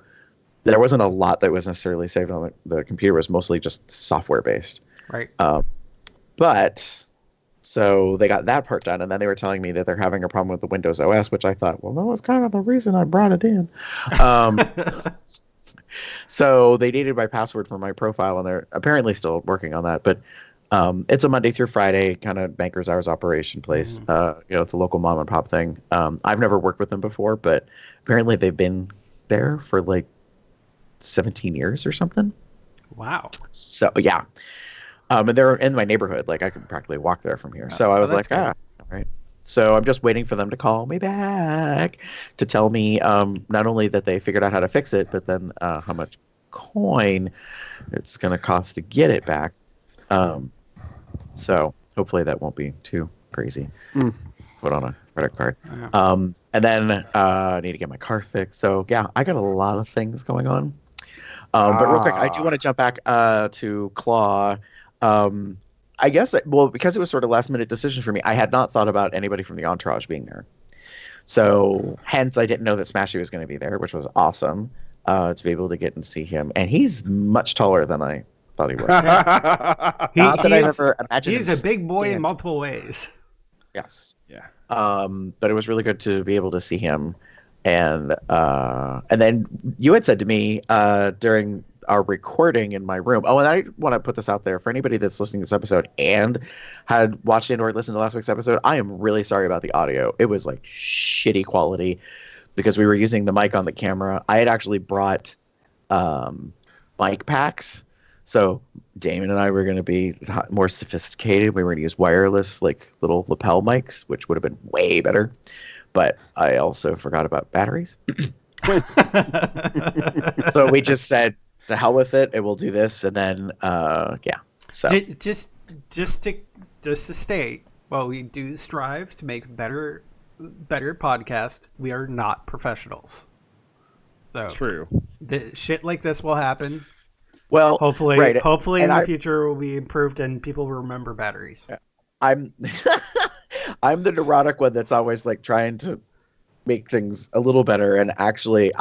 there wasn't a lot that was necessarily saved on the computer. It was mostly just software based. Right. But so they got that part done, and then they were telling me that they're having a problem with the Windows OS, which I thought, well, that was kind of the reason I brought it in. So they needed my password for my profile, and they're apparently still working on that. But it's a Monday through Friday kind of banker's hours operation place. It's a local mom and pop thing. I've never worked with them before, but apparently they've been there for like 17 years or something. Wow. So yeah. And they're in my neighborhood. Like I could practically walk there from here. So I was like, all right. So I'm just waiting for them to call me back to tell me not only that they figured out how to fix it, but then how much coin it's going to cost to get it back. So hopefully that won't be too crazy. Put on a credit card. And then I need to get my car fixed. So yeah, I got a lot of things going on. But real quick, I do want to jump back to Claw. I guess, because it was sort of last minute decision for me, I had not thought about anybody from the entourage being there. So hence I didn't know that Smashy was going to be there, which was awesome to be able to get and see him. And he's much taller than I thought he was. Not that I've ever imagined. He's a big boy in multiple ways. Yes. Yeah. But it was really good to be able to see him. And then you had said to me during our recording in my room. Oh, and I want to put this out there for anybody that's listening to this episode and had watched and or listened to last week's episode. I am really sorry about the audio. It was like shitty quality because we were using the mic on the camera. I had actually brought mic packs. So Damon and I were going to be more sophisticated. We were going to use wireless, like little lapel mics, which would have been way better. But I also forgot about batteries. So we just said, to hell with it, we'll do this, and then so just to state, while we do strive to make better podcast, we are not professionals. So True. The shit like this will happen. Well, hopefully right. in the future will be improved and people will remember batteries. I'm I'm the neurotic one that's always like trying to make things a little better, and actually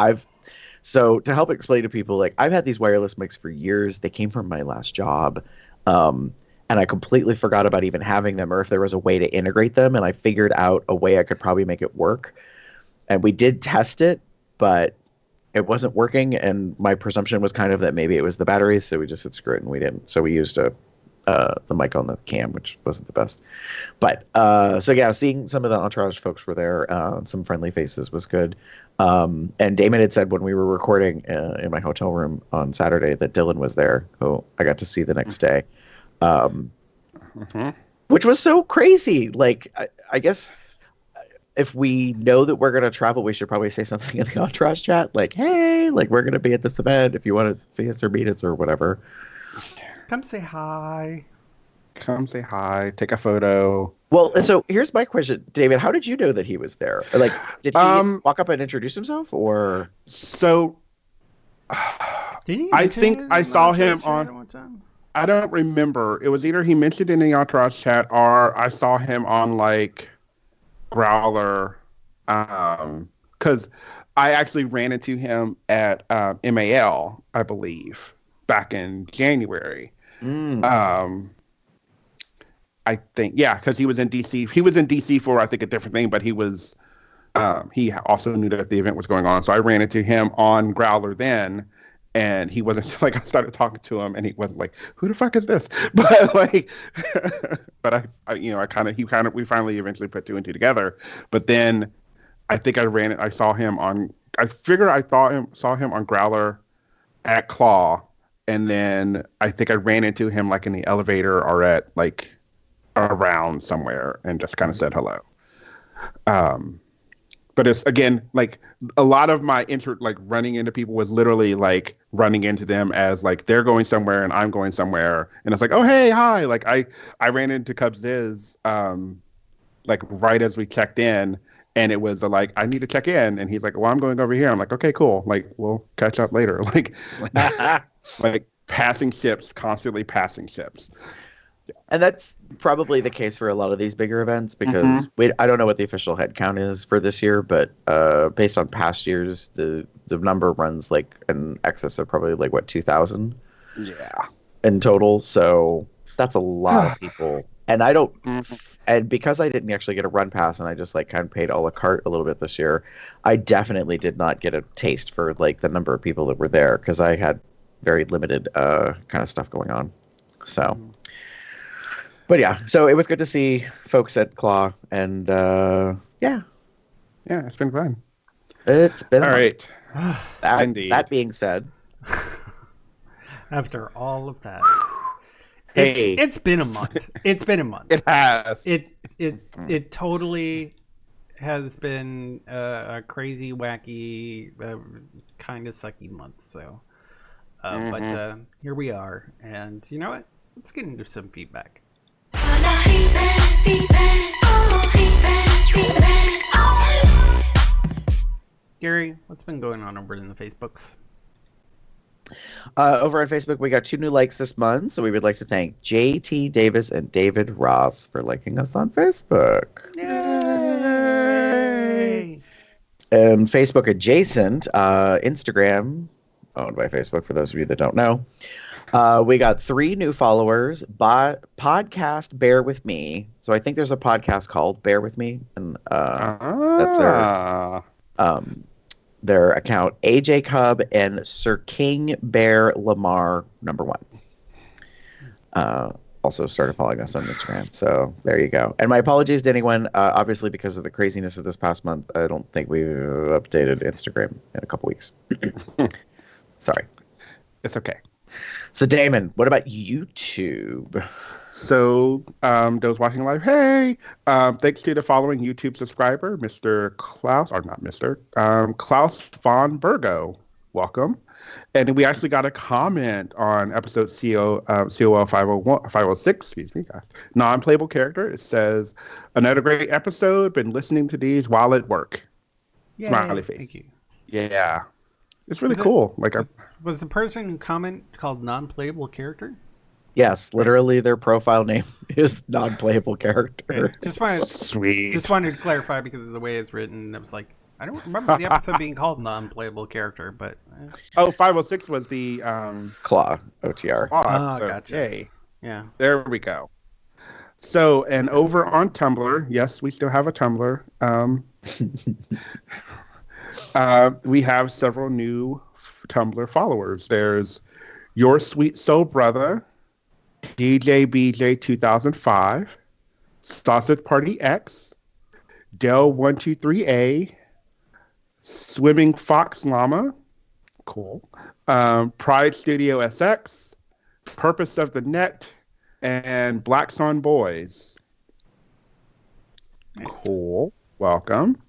so to help explain to people, like I've had these wireless mics for years. They came from my last job. And I completely forgot about even having them or if there was a way to integrate them. And I figured out a way I could probably make it work. And we did test it, but it wasn't working. And my presumption was kind of that maybe it was the batteries. So we just said screw it and we didn't. So we used the mic on the cam, which wasn't the best. But so yeah, seeing some of the entourage folks were there, some friendly faces was good. And Damon had said when we were recording in my hotel room on Saturday that Dylan was there, who I got to see the next day, which was so crazy. Like, I guess if we know that we're going to travel, we should probably say something in the entourage chat, like, hey, like we're going to be at this event if you want to see us or meet us or whatever. Come say hi. Come say hi. Take a photo. Well, so here's my question, David. How did you know that he was there? Like, did he walk up and introduce himself, or? So, I think I saw him on. I don't remember. It was either he mentioned in the entourage chat, or I saw him on like Growler, because I actually ran into him at MAL, I believe, back in January. Mm. I think, yeah, because he was in DC. He was in DC for, I think, a different thing, but he also knew that the event was going on. So I ran into him on Growler then, and he wasn't like, I started talking to him, and he wasn't like, who the fuck is this? But like, but we finally eventually put two and two together. But then I think I saw him on, I figure I saw him on Growler at Claw, and then I think I ran into him like in the elevator or at like around somewhere and just kind of said hello. But it's, again, like a lot of my like running into people was literally like running into them as like they're going somewhere and I'm going somewhere, and it's like, oh hey, hi. Like I ran into Cub Ziz like right as we checked in, and it was like, I need to check in, and he's like, well, I'm going over here. I'm like, okay, cool. Like we'll catch up later. Like like constantly passing ships. And that's probably the case for a lot of these bigger events, because I don't know what the official head count is for this year, but based on past years, the number runs like in excess of probably like, what, 2,000? Yeah. In total. So that's a lot of people. And I don't, and because I didn't actually get a run pass and I just like kind of paid a la carte a little bit this year, I definitely did not get a taste for like the number of people that were there, because I had very limited kind of stuff going on. So. But yeah, so it was good to see folks at Claw, and yeah, it's been fun. It's been all right. Indeed. That being said, after all of that, hey, it's been a month. It's been a month. It has. It totally has been a crazy, wacky, kind of sucky month. So, but here we are, and you know what? Let's get into some feedback. Gary, what's been going on over in the Facebooks? Over on Facebook, we got 2 new likes this month, so we would like to thank JT Davis and David Ross for liking us on Facebook. Yay! And Facebook adjacent, Instagram, owned by Facebook for those of you that don't know. We got 3 new followers. Podcast Bear With Me. So I think there's a podcast called Bear With Me, and that's their account. AJ Cub and Sir King Bear Lamar #1. Also started following us on Instagram. So there you go. And my apologies to anyone. Obviously, because of the craziness of this past month, I don't think we've updated Instagram in a couple weeks. Sorry. It's okay. So Damon, what about YouTube? So those watching live, hey, thanks to the following YouTube subscriber, Mr. Klaus, or not Mr. Klaus von Burgo. Welcome. And we actually got a comment on episode COL506, excuse me, guys. Non-playable character. It says, another great episode. Been listening to these while at work. Yay, Smiley face. Thank you. Yeah. It's really cool. Was the person who commented called non-playable character? Yes, literally their profile name is non-playable character. Just wanted to clarify because of the way it's written. I was like, I don't remember the episode being called non-playable character, but 506 was the Claw OTR. Gotcha. Yay. Yeah. There we go. So, and over on Tumblr, yes, we still have a Tumblr. We have several new Tumblr followers. There's Your Sweet Soul Brother, DJ BJ 2005, Sausage Party X, Del123A, Swimming Fox Llama, cool, Pride Studio SX, Purpose of the Net, and Blacks on Boys. Nice. Cool. Welcome.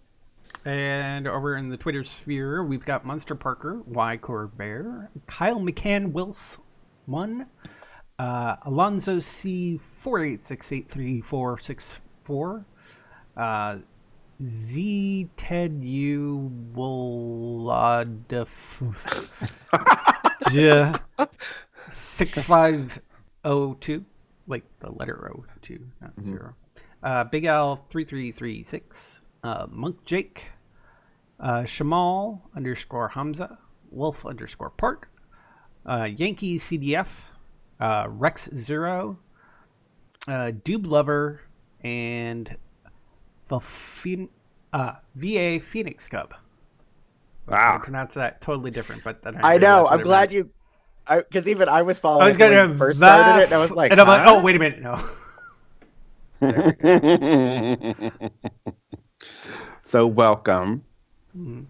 And over in the Twitter sphere, we've got Monster Parker, Y-Core Bear, Kyle McCann Wills 1, Alonzo C 486834464, Z Ted U Wolladef 6502, like the letter O2, not 0. Big Al 3336. Monk Jake, Shamal _Hamza, Wolf _Part, Yankee CDF, Rex Zero, Doob Lover, and VA Phoenix Cub. I Wow. pronounce that totally different, but then I know. realized what I'm it glad meant. you. Because even I was following I was it when gonna you first started it, and I was like, and I'm like, huh? oh wait a minute, no. So welcome. Mhm.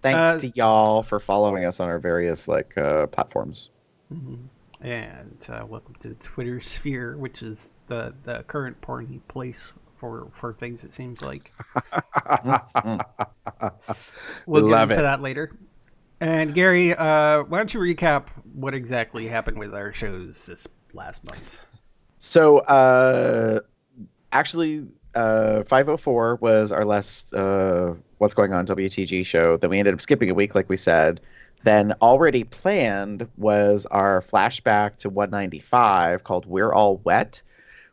Thanks to y'all for following us on our various platforms. Mhm. And welcome to the Twitter sphere, which is the current porny place for things. It seems like We we'll get love into it. that later. And Gary, why don't you recap what exactly happened with our shows this last month? So, actually, 504 was our last What's Going On WTG show. Then we ended up skipping a week, like we said. Then already planned was our flashback to 195 called We're All Wet,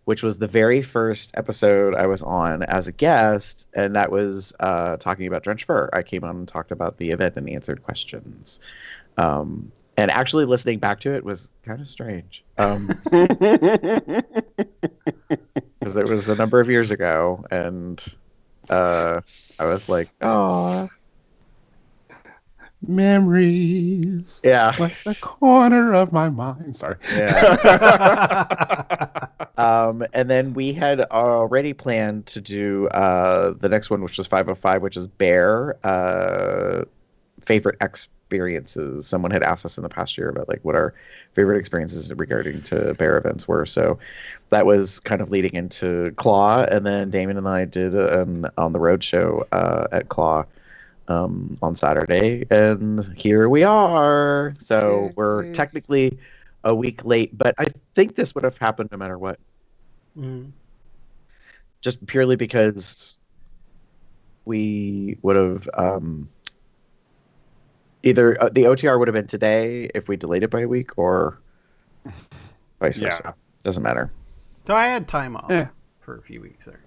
which was the very first episode I was on as a guest. And that was talking about Drenched Fur. I came on and talked about the event and answered questions. And actually listening back to it was kind of strange. Because it was a number of years ago, and I was like, "Oh, Memories. yeah, Like the corner of my mind. Sorry. yeah." And then we had already planned to do the next one, which was 505, which is Bear favorite experiences. Someone had asked us in the past year about like what our favorite experiences regarding to Bear events were. So that was kind of leading into Claw, and then Damon and I did an on the road show at Claw on Saturday, and here we are. So we're technically a week late, but I think this would have happened no matter what. Mm. Just purely because we would have either the OTR would have been today if we delayed it by a week, or vice versa. Yeah. Doesn't matter. So I had time off Yeah. for a few weeks there.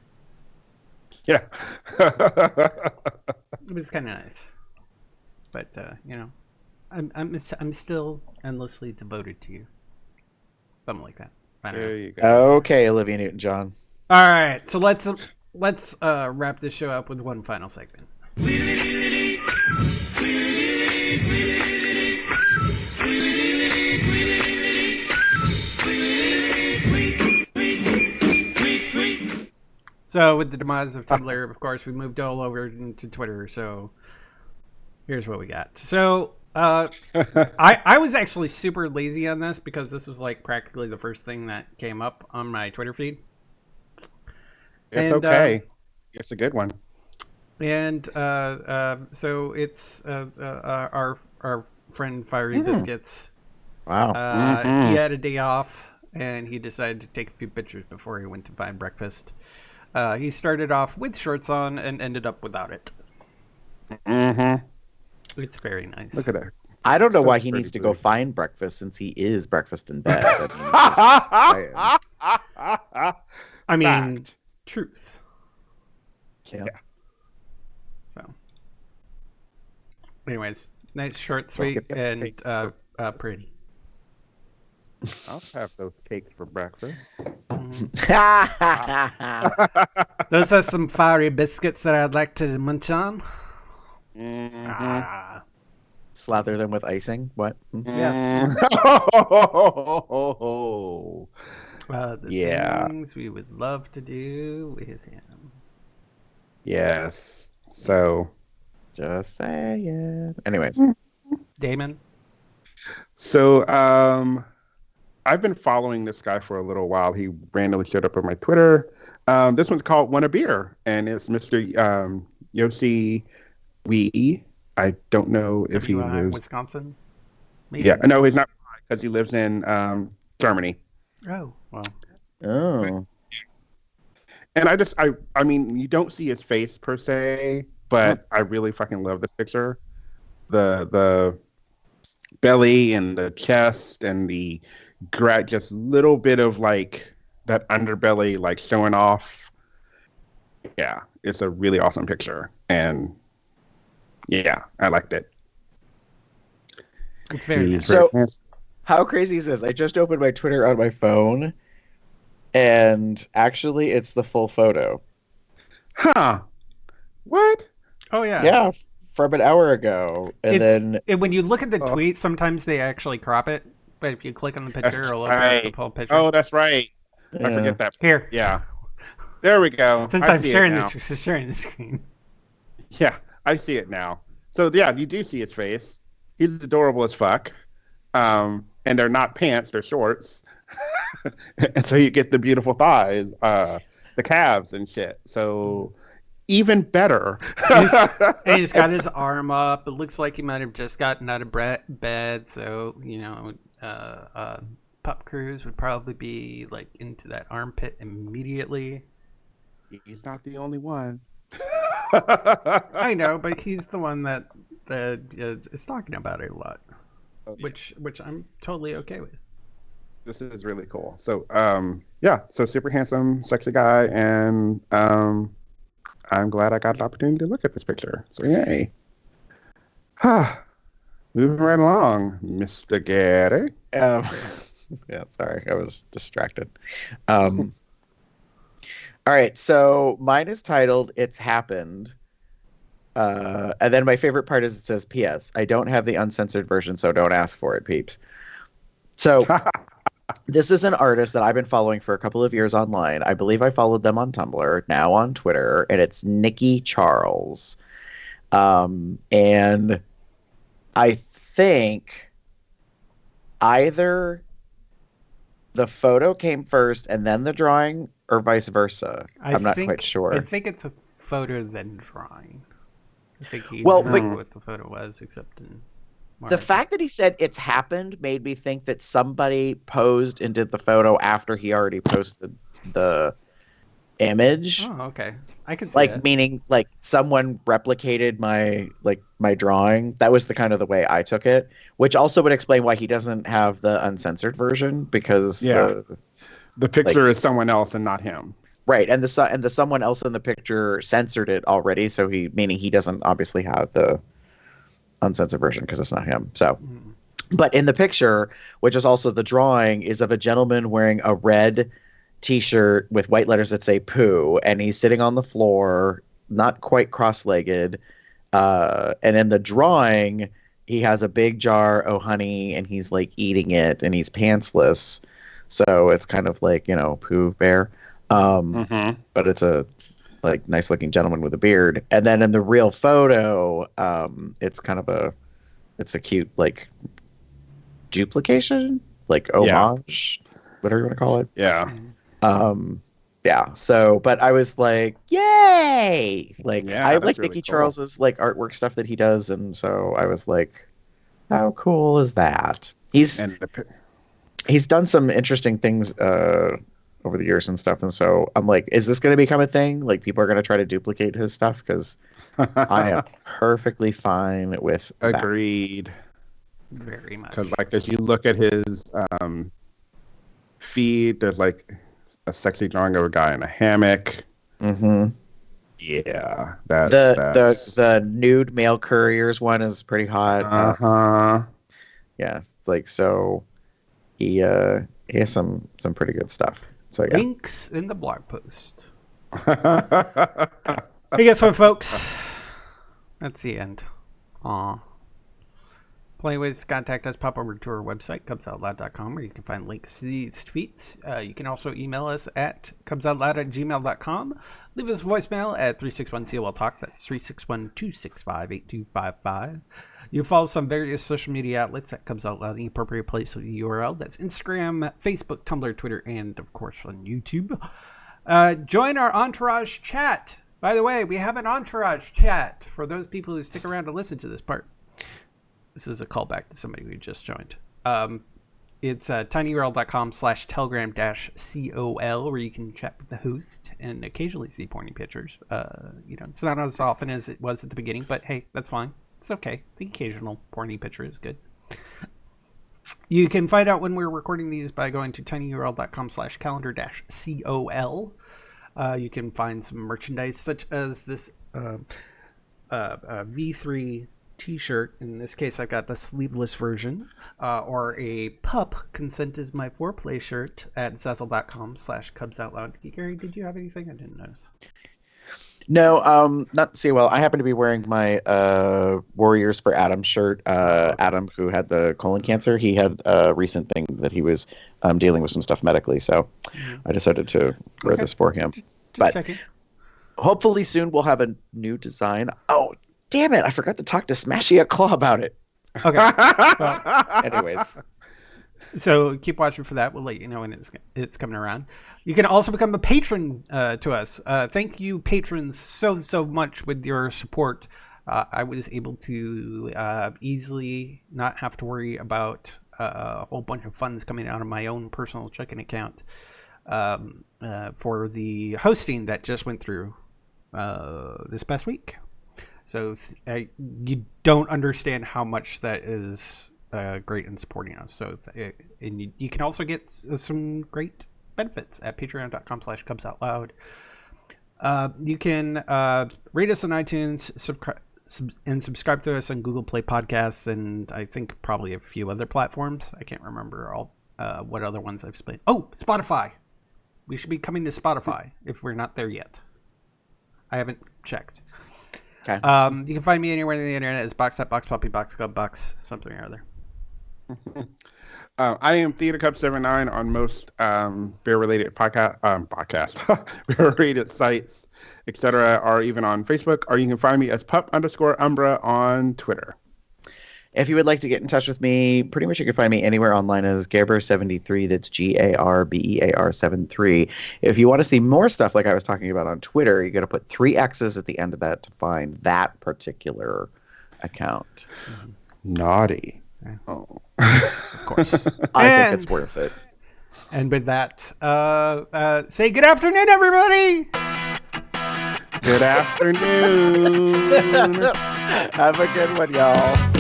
Yeah. It was kind of nice, but you know, I'm still endlessly devoted to you. Something like that. I don't know. There you go. Okay, Olivia Newton-John. All right, so let's wrap this show up with one final segment. So with the demise of Tumblr, of course, we moved all over into Twitter. So here's what we got. So I was actually super lazy on this because this was like practically the first thing that came up on my Twitter feed. It's And, okay. It's a good one. And so it's our friend Fiery Biscuits. Wow. He had a day off, and he decided to take a few pictures before he went to find breakfast. He started off with shorts on and ended up without it. Mm-hmm. It's very nice. Look at that. I don't know So why he pretty needs to go blue. find breakfast since he is breakfast in bed. I I mean, Fact. truth. mean, Yeah. So, anyways, nice, short, sweet, get that and cake. pretty. I'll have those cakes for breakfast. Those are some fiery biscuits that I'd like to munch on. Mm-hmm. Ah, Slather them with icing. What? yes. Oh. The Yeah. things we would love to do with him. Yes. So. Just say it. Anyways, Damon? So, I've been following this guy for a little while. He randomly showed up on my Twitter. This one's called Want a Beer, and it's Mr. Yossi Wee. I don't know if he WI, lives. Wisconsin? Maybe? Yeah, no, he's not because he lives in Germany. Oh, well. oh, And I mean, you don't see his face per se, but I really fucking love this picture. The belly and the chest and the just little bit of like that underbelly like showing off. Yeah, it's a really awesome picture, and yeah, I liked it. Very He's nice. very So- handsome. How crazy is this? I just opened my Twitter on my phone, and actually, it's the full photo. Huh? What? Oh yeah. Yeah, from an hour ago, and then When you look at the Oh. tweet, sometimes they actually crop it. But if you click on the picture, That's it'll open up the right. full picture. Oh, that's right. I yeah. forget that. Here. Yeah. There we go. Since I I'm see sharing it now. sharing the screen. Yeah, I see it now. So yeah, you do see his face. He's adorable as fuck. And they're not pants; they're shorts. And so you get the beautiful thighs, the calves and shit. So even better. And he's got his arm up. It looks like he might have just gotten out of bed. So, Pup Cruise would probably be like into that armpit immediately. He's not the only one. I know, but he's the one that is talking about it a lot, Oh, yeah. which I'm totally okay with. This is really cool. So yeah, so super handsome, sexy guy, and I'm glad I got the opportunity to look at this picture. So yay. Moving right along, Mr. Gary. Yeah, sorry, I was distracted. All right, so mine is titled "It's Happened," and then my favorite part is it says, "P.S. I don't have the uncensored version, so don't ask for it, peeps." So this is an artist that I've been following for a couple of years online. I believe I followed them on Tumblr, now on Twitter, and it's Nikki Charles. And I think either the photo came first and then the drawing, or vice versa. I'm not quite sure. I think it's a photo then drawing. I think he Well, drew but what the photo was, except in the fact that he said it's happened made me think that somebody posed and did the photo after he already posted the image. Oh, okay. I can see Like, it. meaning like someone replicated my drawing. That was the kind of the way I took it, which also would explain why he doesn't have the uncensored version, because Yeah. The picture is someone else and not him. right, and the someone else in the picture censored it already, so meaning he doesn't obviously have the uncensored version because it's not him. So, but in the picture, which is also the drawing, is of a gentleman wearing a red T-shirt with white letters that say "poo," and he's sitting on the floor, not quite cross-legged. And in the drawing, he has a big jar of honey, and he's like eating it, and he's pantsless. So it's kind of like, Pooh Bear. But it's a like nice looking gentleman with a beard. And then in the real photo, it's kind of it's a cute like duplication, like homage, whatever you want to call it. Yeah. Yeah. So, but I was like, yay! Like, Yeah, I that's like really Nicky cool. Charles's like artwork stuff that he does, and so I was like, how cool is that? He's done some interesting things over the years and stuff, and so I'm like, is this going to become a thing? Like, people are going to try to duplicate his stuff? Because I am perfectly fine with that. Agreed. Very much. Because like as you look at his feed, there's like a sexy drawing of a guy in a hammock. Mm-hmm. Yeah, that's the nude mail couriers one is pretty hot. Yeah, like, so he has some pretty good stuff. So yeah. Links in the blog post. Hey, guess what, folks? That's the end. Aw. Plenty of ways to contact us. Pop over to our website, cubsoutloud.com, where you can find links to these tweets. You can also email us at cubsoutloud@gmail.com. Leave us a voicemail at 361-COL-TALK. That's 361-265-8255. You can follow us on various social media outlets at Cubs Out Loud, the appropriate place with the URL. That's Instagram, Facebook, Tumblr, Twitter, and, of course, on YouTube. Join our Entourage chat. By the way, we have an Entourage chat for those people who stick around to listen to this part. This is a callback to somebody who just joined. It's tinyurl.com/telegram-COL, where you can chat with the host and occasionally see porny pictures. It's not as often as it was at the beginning, but hey, that's fine. It's okay. The occasional porny picture is good. You can find out when we're recording these by going to tinyurl.com/calendar-COL. You can find some merchandise such as this V3 t-shirt, in this case I got the sleeveless version, or a pup consent is my foreplay shirt at zazzle.com/cubsoutloud. Gary, did you have anything? I didn't notice. No, not COL. I happen to be wearing my Warriors for Adam shirt. Adam, who had the colon cancer, he had a recent thing that he was dealing with some stuff medically, so I decided to wear this for him. But checking. hopefully soon we'll have a new design. Oh, damn it! I forgot to talk to Smashy at Claw about it. Okay. Well, anyways. So keep watching for that. We'll let you know when it's coming around. You can also become a patron to us. Thank you, patrons, so much with your support. I was able to easily not have to worry about a whole bunch of funds coming out of my own personal checking account for the hosting that just went through this past week. So you don't understand how much that is great in supporting us. So and you can also get some great benefits at patreon.com/cubsoutloud. You can rate us on iTunes, subscribe to us on Google Play Podcasts, and I think probably a few other platforms. I can't remember all what other ones I've spent. Oh, Spotify. We should be coming to Spotify if we're not there yet. I haven't checked. Okay. You can find me anywhere on the internet as Boxset, Box Puppy, Box Cub, Box something or other. I am TheaterCup79 on most bear-related podcast bear-related sites, etc., or even on Facebook. Or you can find me as pup_umbra on Twitter. If you would like to get in touch with me, pretty much you can find me anywhere online as Garber73. That's GARBEAR73. If you want to see more stuff like I was talking about on Twitter, you got to put 3 X's at the end of that to find that particular account. Naughty. Oh. Of course. I think it's worth it. And with that, say good afternoon, everybody. Good afternoon. Have a good one, y'all.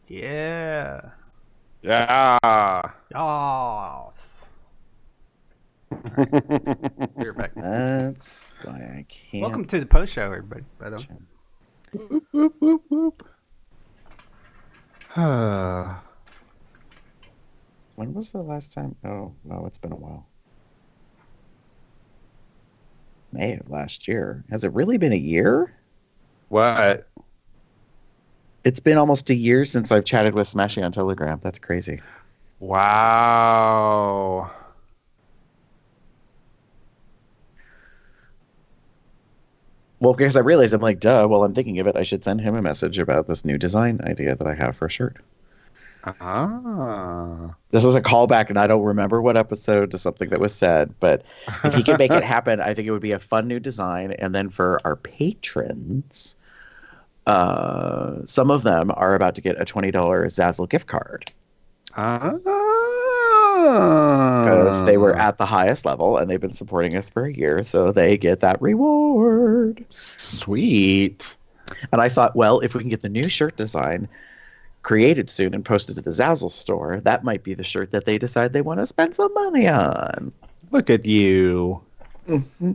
Yeah. Yeah. Yes. You're back. That's why I can't. Welcome to the post show, everybody. By the way. Whoop, whoop, whoop, whoop. When was the last time? Oh, no, it's been a while. May of last year. Has it really been a year? What? It's been almost a year since I've chatted with Smashy on Telegram. That's crazy. Wow. Well, because I realized, I'm like, duh, while I'm thinking of it, I should send him a message about this new design idea that I have for a shirt. Ah. This is a callback, and I don't remember what episode to something that was said, but if he could make it happen, I think it would be a fun new design. And then for our patrons, some of them are about to get a $20 Zazzle gift card. Because they were at the highest level, and they've been supporting us for a year, so they get that reward. Sweet. And I thought, well, if we can get the new shirt design created soon and posted to the Zazzle store, that might be the shirt that they decide they want to spend some money on. Look at you. Mm-hmm.